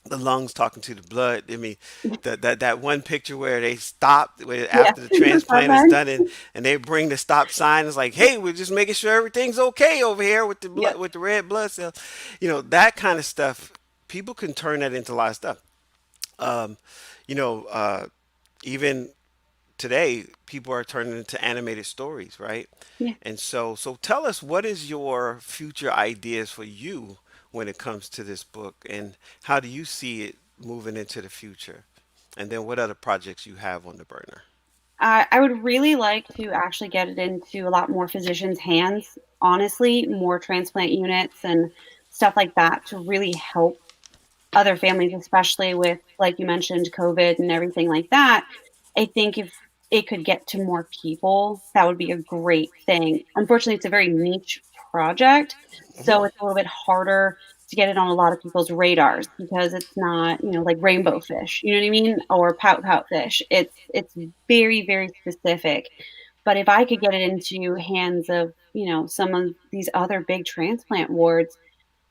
the lungs talking to the blood. I mean, that one picture where they stop where Yeah. after the transplant is Fine. done, and they bring the stop sign. It's like, hey, we're just making sure everything's okay over here with the blood Yep. with the red blood cells. That kind of stuff. People can turn that into a lot of stuff. Um, you know, even today, people are turning into animated stories, right? Yeah. And so tell us, what is your future ideas for you when it comes to this book, and how do you see it moving into the future? And then what other projects you have on the burner? I would really like to actually get it into a lot more physicians' hands, honestly, more transplant units and stuff like that to really help other families, especially with, like you mentioned, COVID and everything like that. I think if it could get to more people, that would be a great thing. Unfortunately, it's a very niche project, so Hmm. it's a little bit harder to get it on a lot of people's radars because it's not, like rainbow fish, you know what I mean? Or pout fish. It's very, very specific. But if I could get it into hands of, some of these other big transplant wards,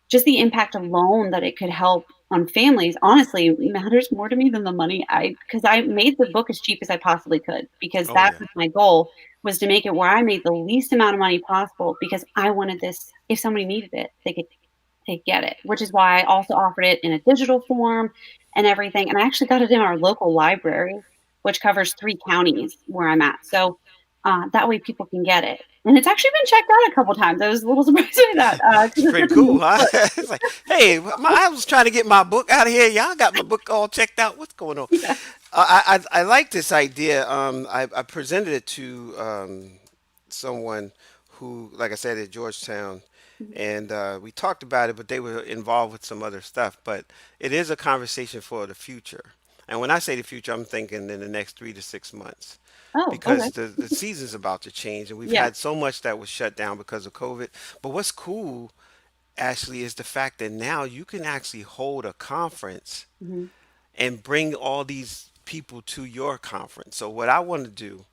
just the impact alone that it could help on families, honestly, matters more to me than the money. Because I made the book as cheap as I possibly could, because Oh that yeah. was my goal, was to make it where I made the least amount of money possible, because I wanted this, if somebody needed it, they get it, which is why I also offered it in a digital form and everything. And I actually got it in our local library, which covers 3 counties where I'm at. So, that way people can get it. And it's actually been checked out a couple times. I was a little surprised by that, It's because it's pretty such a cool, niche huh? book. It's like, hey, I was trying to get my book out of here. Y'all got my book all checked out. What's going on? Yeah. I like this idea. I presented it to someone who, like I said, at Georgetown, Mhm. and we talked about it, but they were involved with some other stuff. But it is a conversation for the future. And when I say the future, I'm thinking in the next 3 to 6 months, Oh, because okay. the season's about to change, and we've Yeah. had so much that was shut down because of COVID. But what's cool, Ashley, is the fact that now you can actually hold a conference Mhm. and bring all these people to your conference. So what I want to do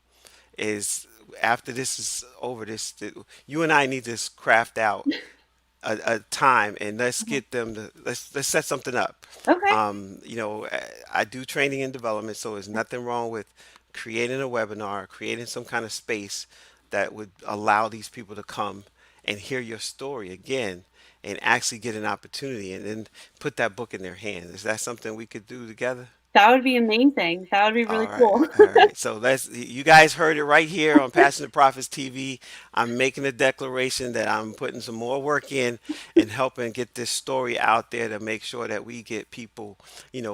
is, after this is over, you and I need to craft out a time, and let's Mhm. get them to let's set something up. Okay. I do training and development, so there's nothing wrong with creating a webinar, creating some kind of space that would allow these people to come and hear your story again, and actually get an opportunity, and then put that book in their hands. Is that something we could do together? That would be amazing. That would be All really right, cool. all right. So you guys heard it right here on Passion to Profits TV. I'm making a declaration that I'm putting some more work in and helping get this story out there to make sure that we get people,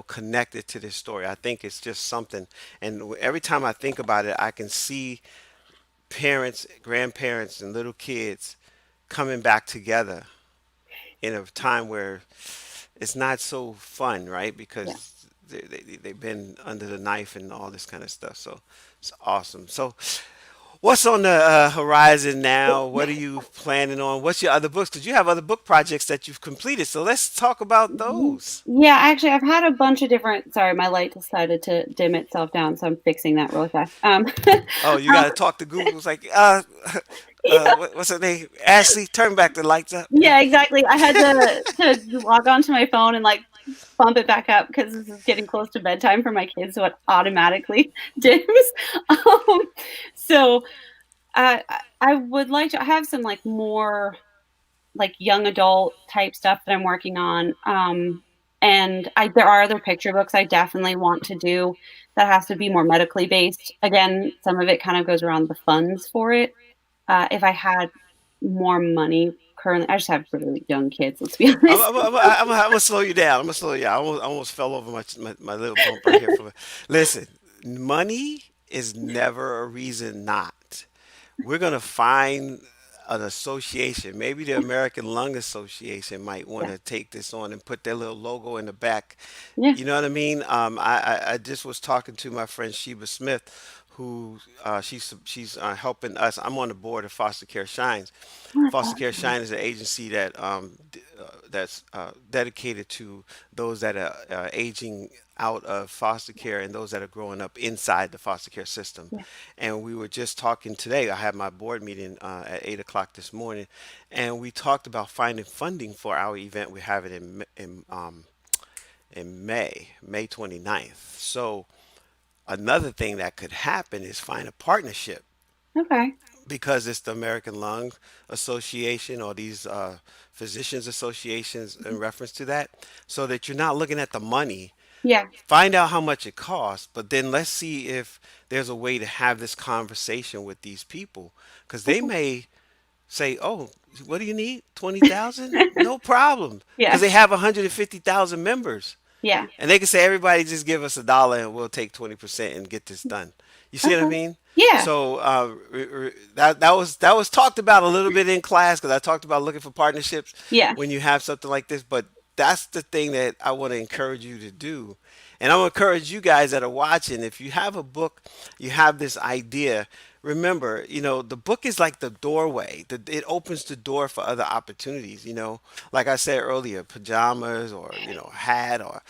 connected to this story. I think it's just something. And every time I think about it, I can see parents, grandparents, and little kids coming back together in a time where it's not so fun, right? Yeah. Because they've been under the knife and all this kind of stuff. So it's awesome. So what's on the horizon now? What are you planning on? What's your other books? Because you have other book projects that you've completed. So let's talk about Mhm. those. Yeah, actually, I've had a bunch of different. Sorry, my light decided to dim itself down, so I'm fixing that really fast. Oh, you got to talk to Google. It's like, what's her name? Ashley, turn back the lights up. Yeah, exactly. I had to log onto my phone and, like, bump it back up because this is getting close to bedtime for my kids, so it automatically dims. Um, so, I would like to I have some, like, more, like, young adult type stuff that I'm working on, and there are other picture books I definitely want to do that has to be more medically based. Again, some of it kind of goes around the funds for it. If I had more money currently, I just have really young kids, let's be honest. I'm gonna slow you down. I'm gonna slow you down. I almost fell over my little bump right here. Listen, money is never a reason not. We're gonna find an association. Maybe the American Lung Association might want Yeah, to take this on and put their little logo in the back. yeah. You know what I mean? I just was talking to my friend Sheba Smith, who she's helping us. I'm on the board of Foster Care Shines. Oh, that's Foster Care awesome. Shine is an agency that that's dedicated to those that are aging out of foster care and those that are growing up inside the foster care system. Yeah. And we were just talking today. I had my board meeting at 8 o'clock this morning, and we talked about finding funding for our event. We have it in May 29th. So another thing that could happen is find a partnership Okay. because it's the American Lung Association or these physicians associations in reference to that, so that you're not looking at the money. Yeah. Find out how much it costs, but then let's see if there's a way to have this conversation with these people because they Okay. may say, "Oh, what do you need? 20,000? No problem," because Yeah. they have 150,000 members. Yeah. And they can say, everybody just give us $1 and we'll take 20% and get this done. You see what I Okay. mean? Yeah. So that was talked about a little bit in class because I talked about looking for partnerships Yeah. when you have something like this. But that's the thing that I want to encourage you to do. And I'm going to encourage you guys that are watching, if you have a book, you have this idea, remember, the book is like the doorway. It opens the door for other opportunities, like I said earlier, pajamas or, hat or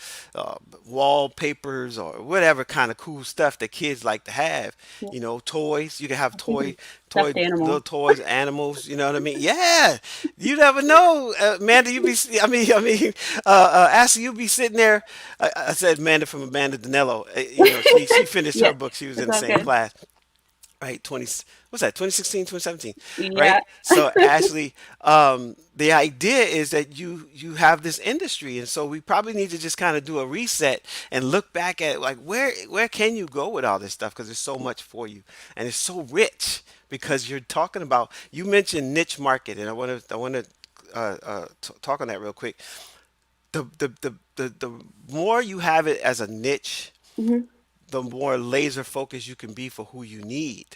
wallpapers or whatever kind of cool stuff that kids like to have, Yeah. toys. You can have Stuffed little animal. toys, animals, you know what I mean? Yeah. You never know, Amanda, Ashley, you be sitting there. I said Amanda from Amanda Danello. She finished her Yeah. book. She was in It's the all same good. class, right? What's that? 2016, 2017, Yeah. right? So Ashley, the idea is that you have this industry, and so we probably need to just kind of do a reset and look back at like where can you go with all this stuff because there's so much for you and it's so rich because you're talking about you mentioned niche market and I want to talk on that real quick. The more you have it as a niche, Hmm. the more laser focused you can be for who you need.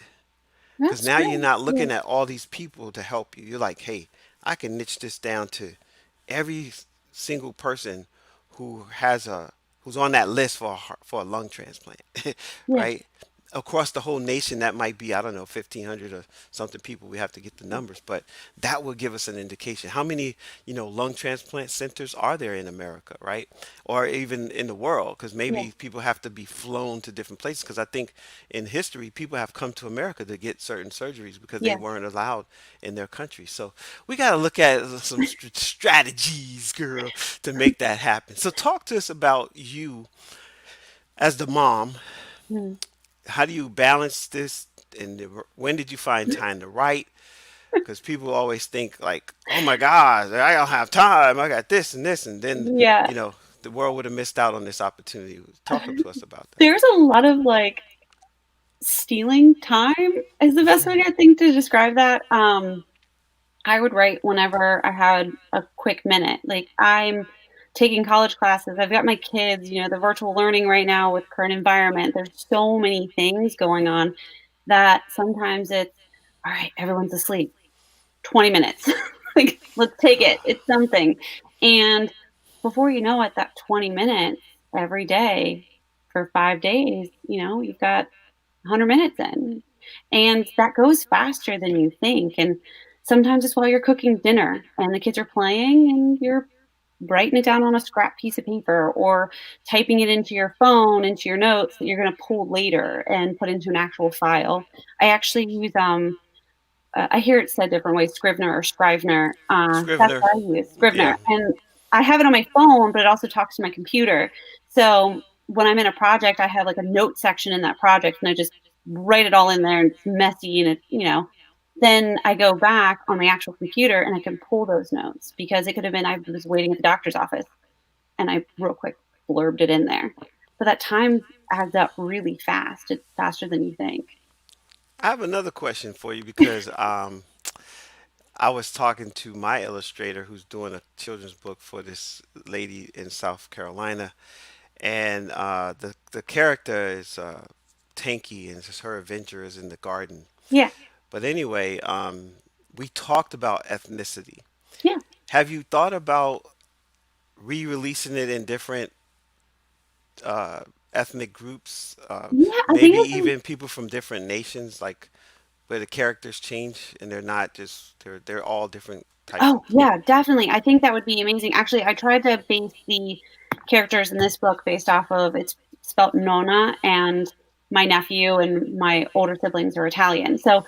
Because That's now you're true. not Yeah. looking at all these people to help you. You're like, hey, I can niche this down to every single person who has a who's on that list for a lung transplant, Yeah. right? Across the whole nation, that might be, I don't know, 1,500 or something people. We have to get the numbers, but that will give us an indication. How many, lung transplant centers are there in America, right? Or even in the world? Because Yeah. maybe people have to be flown to different places. Because I think in history, people have come to America to get certain surgeries because they Yeah. weren't allowed in their country. So we got to look at some strategies, girl, to make that happen. So talk to us about you as the mom. Mm. How do you balance this? And when did you find time to write? Because people always think like, "Oh my God, I don't have time. I got this and this," and then Yeah. you know the world would have missed out on this opportunity. Talk to us about that. There's a lot of like stealing time is the best way I think to describe that. I would write whenever I had a quick minute. Like I'm taking college classes. I've got my kids, the virtual learning right now with current environment. There's so many things going on that sometimes it's all right, everyone's asleep. 20 minutes. Like, let's take it. It's something. And before you know it, that 20 minutes every day for 5 days, you've got 100 minutes in. And that goes faster than you think. And sometimes it's while you're cooking dinner and the kids are playing and you're writing it down on a scrap piece of paper or typing it into your phone, into your notes that you're going to pull later and put into an actual file. I actually use I hear it said different ways, Scrivener or Scrivener. That's Scrivener, what I use, Scrivener. yeah. And I have it on my phone, but it also talks to my computer. So when I'm in a project, I have like a note section in that project and I just write it all in there and it's messy and then I go back on my actual computer and I can pull those notes because it could have been I was waiting at the doctor's office and I real quick blurbed it in there. So that time adds up really fast. It's faster than you think. I have another question for you because I was talking to my illustrator who's doing a children's book for this lady in South Carolina, and the character is Tanky, and it's just her adventure is in the garden. Yeah. But anyway, we talked about ethnicity. Yeah. Have you thought about re-releasing it in different ethnic groups, Yeah, I maybe think it's even people from different nations, like where the characters change and they're not just they're all different types oh, of yeah, people. definitely. I think that would be amazing. Actually, I tried to base the characters in this book based off of it's spelt Nona, and my nephew and my older siblings are Italian. So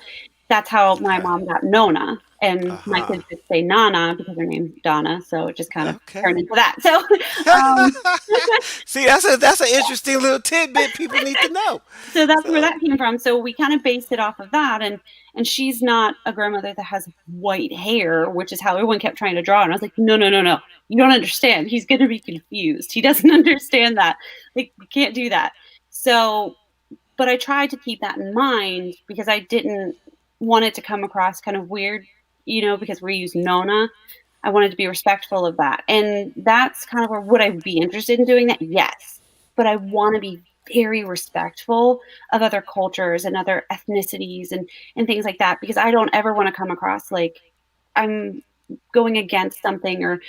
that's how my Okay. mom got Nona, and my Uh-huh. kids just say Nana because her name's Donna, so it just kind of Okay. turned into that. So, um, See, that's an interesting little tidbit people need to know. so that's where So, that came from. So we kind of based it off of that, and she's not a grandmother that has white hair, which is how everyone kept trying to draw. And I was like, no, no, no, no, you don't understand. He's going to be confused. He doesn't understand that. Like, you can't do that. So, but I tried to keep that in mind because I didn't want it to come across kind of weird, because we use Nona. I wanted to be respectful of that. And that's kind of where would I be interested in doing that? Yes. But I want to be very respectful of other cultures and other ethnicities and things like that because I don't ever want to come across like I'm going against something or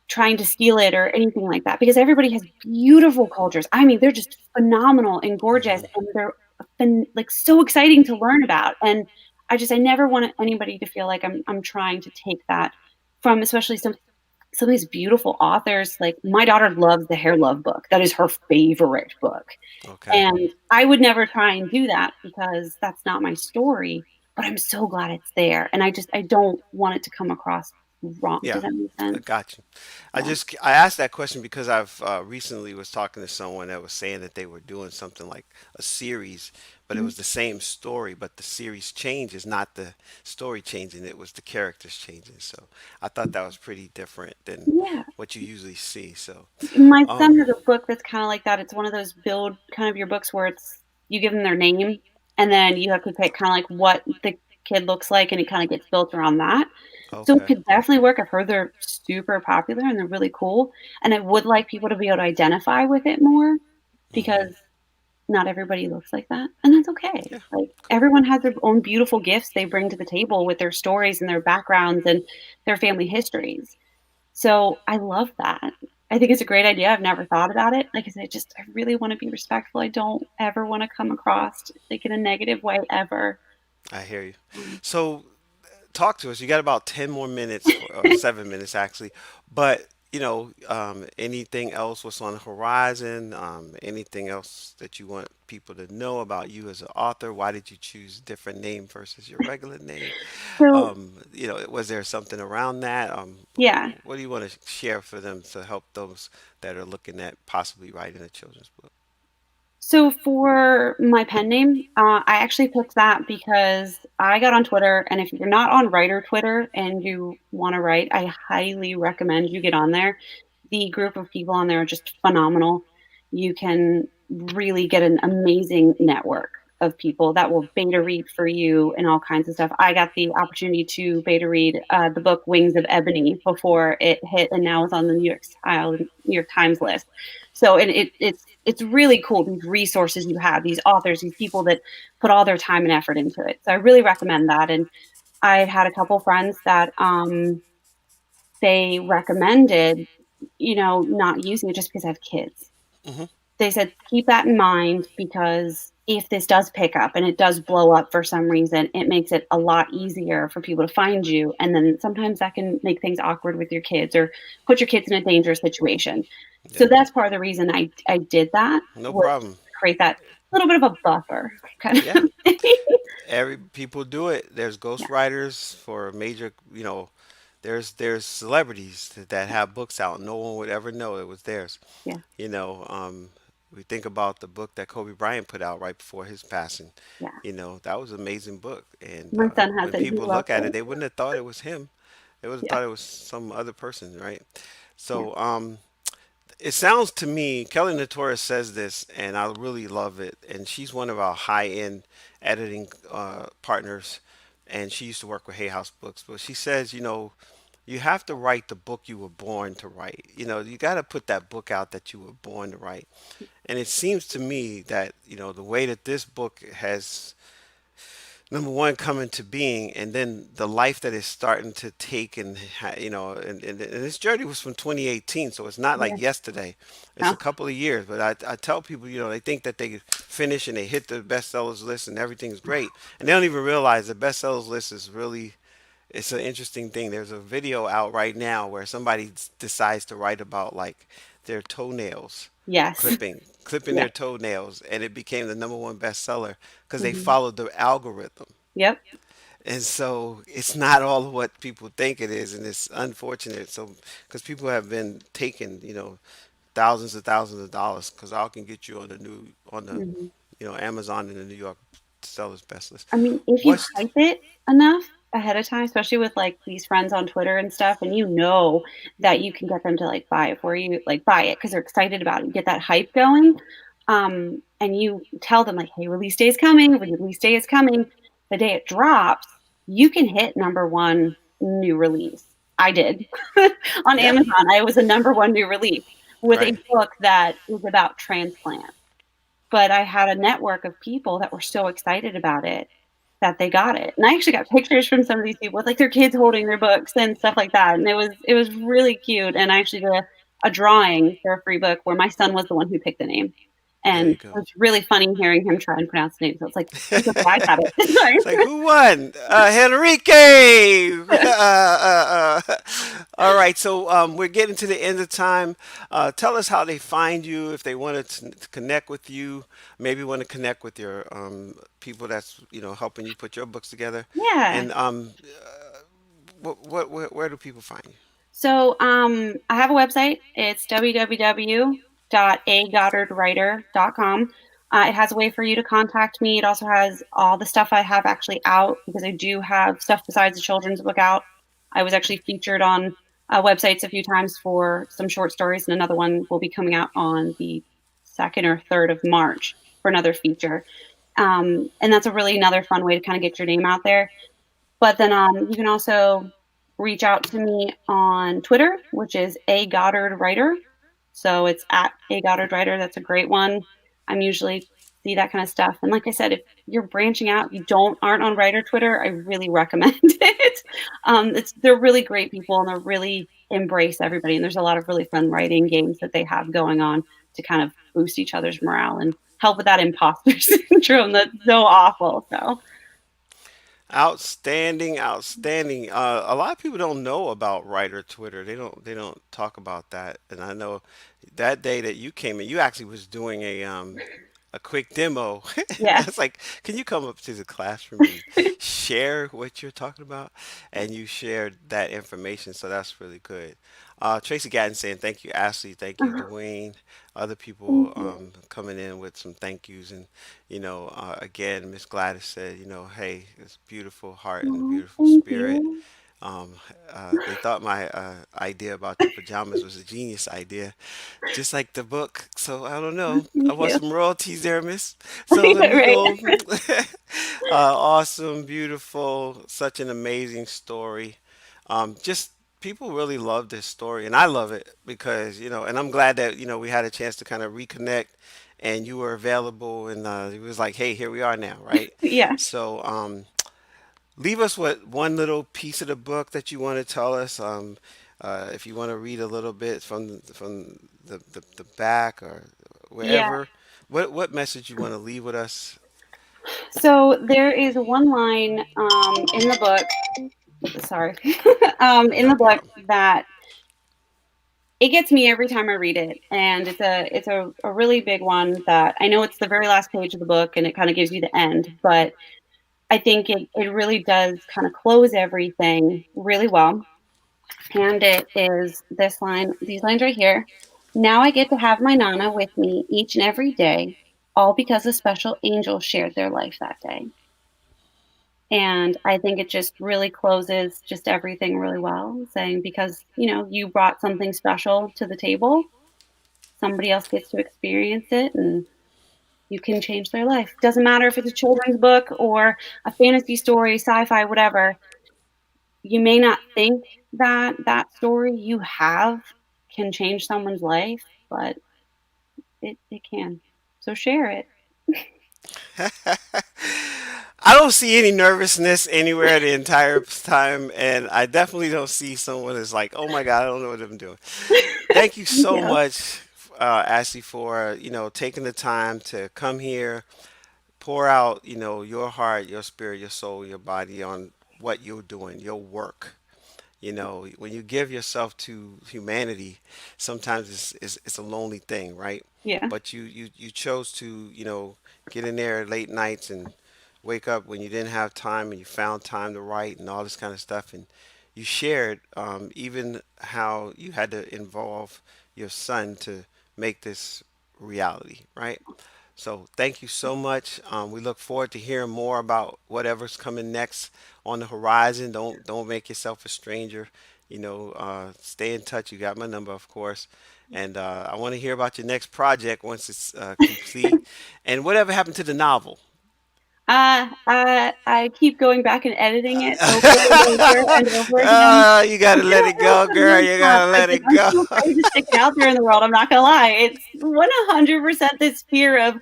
trying to steal it or anything like that because everybody has beautiful cultures. I mean, they're just phenomenal and gorgeous mhm. and they're been like so exciting to learn about. And I never want anybody to feel like I'm trying to take that from especially some of these beautiful authors. Like my daughter loves the Hair Love book. That is her favorite book. Okay. And I would never try and do that because that's not my story, but I'm so glad it's there. And I don't want it to come across wrong. Yeah, Does that make I sense? got you. Yeah. I asked that question because I've recently was talking to someone that was saying that they were doing something like a series, but it Mhm. was the same story, but the series change is not the story changing, it was the characters changing. So I thought that was pretty different than Yeah. what you usually see. So, My son um, has a book that's kinda like that. It's one of those build kind of your books where it's you give them their name, and then you have to pick kinda like what the kid looks like, and it kinda gets built around that. So it okay. could definitely work. I've heard they're super popular and they're really cool, and I would like people to be able to identify with it more Hmm. because not everybody looks like that, and that's okay. Yeah, Like, cool. everyone has their own beautiful gifts they bring to the table with their stories and their backgrounds and their family histories. So I love that. I think it's a great idea. I've never thought about it. Like I said, I really want to be respectful. I don't ever want to come across like in a negative way ever. I hear you. Um, So talk to us. You got about 10 more minutes for, or 7 minutes actually. But, anything else, what's on the horizon? Anything else that you want people to know about you as an author? Why did you choose a different name versus your regular name? so Was there something around that? yeah. What do you want to share for them to help those that are looking at possibly writing a children's book? So for my pen name, I actually picked that because I got on Twitter, and if you're not on writer Twitter and you want to write, I highly recommend you get on there. The group of people on there are just phenomenal. You can really get an amazing network of people that will beta read for you and all kinds of stuff. I got the opportunity to beta read the book Wings of Ebony before it hit, and now it's on the New York Times list. So, and it's really cool these resources you have, these authors, these people that put all their time and effort into it. So I really recommend that. And I've had a couple friends that they recommended, not using it just because I have kids. Hmm. They said keep that in mind because if this does pick up and it does blow up for some reason, it makes it a lot easier for people to find you. And then sometimes that can make things awkward with your kids or put your kids in a dangerous situation. So Yeah, that's part of the reason I did that no was problem. to create that little bit of a buffer kind Yeah. of thing. Every people do it. There's Yeah, ghostwriters for major, there's celebrities that have books out. No one would ever know it was theirs. yeah, You know, we think about the book that Kobe Bryant put out right before his passing. yeah. That was an amazing book. And My son has when it. He people loves look at it, it. they wouldn't have thought it was him. They would have Yeah, thought it was some other person, right? yeah. So, it sounds to me, Kelly Notorious says this, and I really love it. And she's one of our high-end editing partners, and she used to work with Hay House Books. But she says, you have to write the book you were born to write. You got to put that book out that you were born to write. And it seems to me that, the way that this book has number one coming to being, and then the life that is starting to take, and and this journey was from 2018, so it's not Yeah. like yesterday. It's a No. couple of years, but I tell people, they think that they finish and they hit the bestsellers list and everything's great, and they don't even realize the bestsellers list is really, it's an interesting thing. There's a video out right now where somebody decides to write about like their toenails, Yes. clipping Yeah. their toenails, and it became the number one bestseller because they Hmm. followed the algorithm. Yep. And so it's not all of what people think it is, and it's unfortunate. So because people have been taking, thousands of dollars, because I can get you on the Hmm. Amazon and the New York sellers best list. I mean, if you What's hype it enough ahead of time, especially with like these friends on Twitter and stuff, and you know that you can get them to like buy it for you, like buy it because they're excited about it, get that hype going. And you tell them like, hey, release day is coming, release day is coming. The day it drops, you can hit number one new release. I did on Yeah, Amazon. I was a number one new release with a right. book that is about transplant. But I had a network of people that were so excited about it that they got it. And I actually got pictures from some of these people with like their kids holding their books and stuff like that. And it was really cute. And I actually did a drawing for a free book where my son was the one who picked the name. There And you it go. was really funny hearing him try and pronounce the name. So it's like, I'm so glad I have it. Sorry. It's like, who won? Henrique. All right, so we're getting to the end of time. Tell us how they find you if they wanted to connect with you. Maybe want to connect with your people that's helping you put your books together. Yeah. And where do people find you? So I have a website. It's www.agoddardwriter.com. It has a way for you to contact me. It also has all the stuff I have actually out because I do have stuff besides the children's book out. I was actually featured on websites a few times for some short stories, and another one will be coming out on the 2nd or 3rd of March for another feature. And that's a really another fun way to kind of get your name out there. But then you can also reach out to me on Twitter, which is a Goddard Writer. So it's at a Goddard Writer. That's a great one. I'm usually see that kind of stuff. And like I said, if you're branching out, you aren't on writer Twitter, I really recommend it. They're really great people and they're really embrace everybody. And there's a lot of really fun writing games that they have going on to kind of boost each other's morale and help with that imposter syndrome that's so awful. So Outstanding, outstanding. A lot of people don't know about writer Twitter. They don't talk about that. And I know that day that you came in, you actually was doing a quick demo. yeah. It's like, can you come up to the classroom and share what you're talking about? And you shared that information, so that's really good. Tracy Gatton saying thank you, Ashley. Thank you, Dwayne. Other people Thank you. coming in with some thank yous, and again, Miss Gladys said, hey, it's beautiful heart and a Oh, beautiful thank spirit. you. Um, they thought my idea about the pajamas was a genius idea, just like the book. So I don't know. I Thank want you. some royalties there, miss. So let me Right. go. Awesome, beautiful, such an amazing story. Just people really love this story, and I love it because and I'm glad that we had a chance to kind of reconnect, and you were available, and it was like, hey, here we are now, right? Yeah. So leave us with one little piece of the book that you want to tell us. If you want to read a little bit from the back or Yeah. wherever, what message you want to leave with us? So there is one line in the book, sorry, in No the book problem. that it gets me every time I read it. And it's a really big one that I know it's the very last page of the book and it kind of gives you the end, but I think it really does kind of close everything really well. And it is these lines right here. Now I get to have my Nana with me each and every day, all because a special angel shared their life that day. And I think it just really closes just everything really well, saying because, you brought something special to the table, somebody else gets to experience it and you can change their life. Doesn't matter if it's a children's book or a fantasy story, sci-fi, whatever. You may not think that that story you have can change someone's life, but it can. So share it. I don't see any nervousness anywhere the entire time, and I definitely don't see someone that's like, "Oh my God, I don't know what I'm doing." Thank you so Yeah. much, Ashley, for taking the time to come here, pour out your heart, your spirit, your soul, your body on what you're doing, your work. When you give yourself to humanity, sometimes it's a lonely thing, right? Yeah. But you chose to, get in there late nights and wake up when you didn't have time and you found time to write and all this kind of stuff. And you shared even how you had to involve your son to make this reality, right? So thank you so much. We look forward to hearing more about whatever's coming next on the horizon. Don't make yourself a stranger. Stay in touch. You got my number, of course, and I want to hear about your next project once it's complete. And whatever happened to the novel? I keep going back and editing it over and over and over again. You gotta let it go, I girl. really You have. gotta let it I'm go. too afraid to stick it out there in the world. I'm not gonna lie. It's 100% this fear of,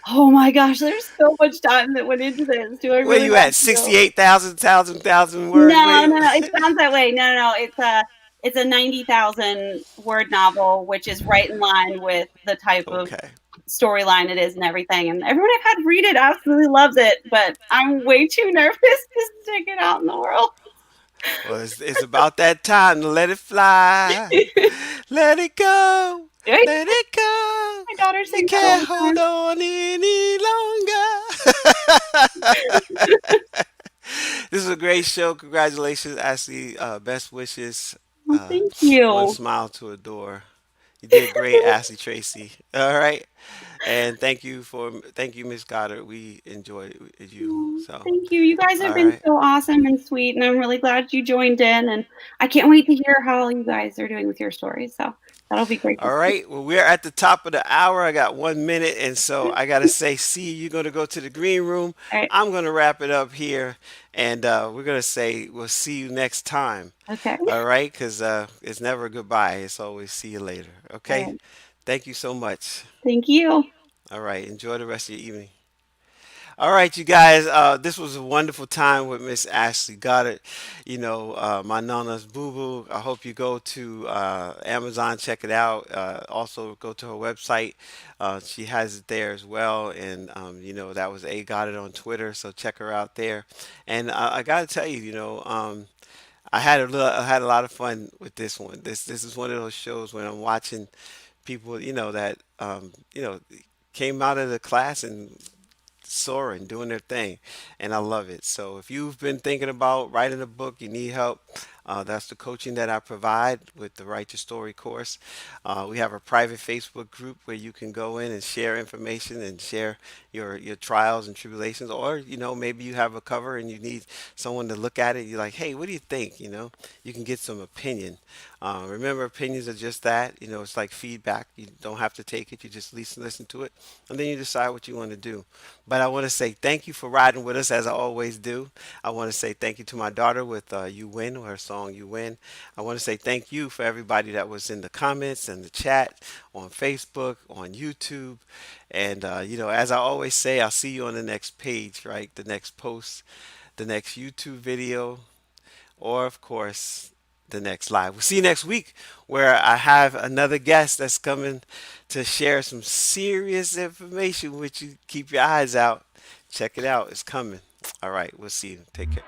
oh my gosh, there's so much time that went into this. Do I Where really you have at? to? 68,000 words. No, Wait. no, no. It sounds that way. No, no, no. It's a 90,000 word novel, which is right in line with the type of Okay. storyline it is and everything. And everyone I've had read it absolutely loves it, but I'm way too nervous to stick it out in the world. Well, it's about that time to let it fly. Let it go. Right? Let it go. My daughter You sings that all can't the hold time. on any longer. This is a great show. Congratulations, Ashley. Best wishes. Well, Uh, thank One you. smile to adore. You did great, Ashley Tracy. All right. And thank you, Miss Goddard. We enjoyed you. Oh, So, thank you. You guys have all been right. so awesome and sweet, and I'm really glad you joined in. And I can't wait to hear how you guys are doing with your stories. So that'll be great to All see. right. Well, we're at the top of the hour. I got 1 minute. And so I got to say, see, you're going to go to the green room. All right. I'm going to wrap it up here. And we're going to say, we'll see you next time. Okay. All right. Because it's never goodbye. It's always see you later. All Okay. right. Thank you so much. Thank you. All right. Enjoy the rest of your evening. All right, you guys. This was a wonderful time with Miss Ashley Goddard. My Nana's Boo Boo. I hope you go to Amazon, check it out. Also, go to her website. She has it there as well. And, that was A Goddard on Twitter. So check her out there. And I got to tell you, I had a lot of fun with this one. This is one of those shows when I'm watching people, that, came out of the class and soaring, doing their thing, and I love it. So if you've been thinking about writing a book, you need help. That's the coaching that I provide with the Write Your Story course. We have a private Facebook group where you can go in and share information and share your trials and tribulations. Or maybe you have a cover and you need someone to look at it. You're like, hey, what do you think? You can get some opinion. Remember, opinions are just that. It's like feedback. You don't have to take it. You just listen to it, and then you decide what you want to do. But I want to say thank you for riding with us as I always do. I want to say thank you to my daughter with You Win, her song You Win. I want to say thank you for everybody that was in the comments and the chat on Facebook, on YouTube. And, as I always say, I'll see you on the next page, right? The next post, the next YouTube video, or of course, the next live. We'll see you next week where I have another guest that's coming to share some serious information with you. Keep your eyes out. Check it out. It's coming. All right. We'll see you. Take care.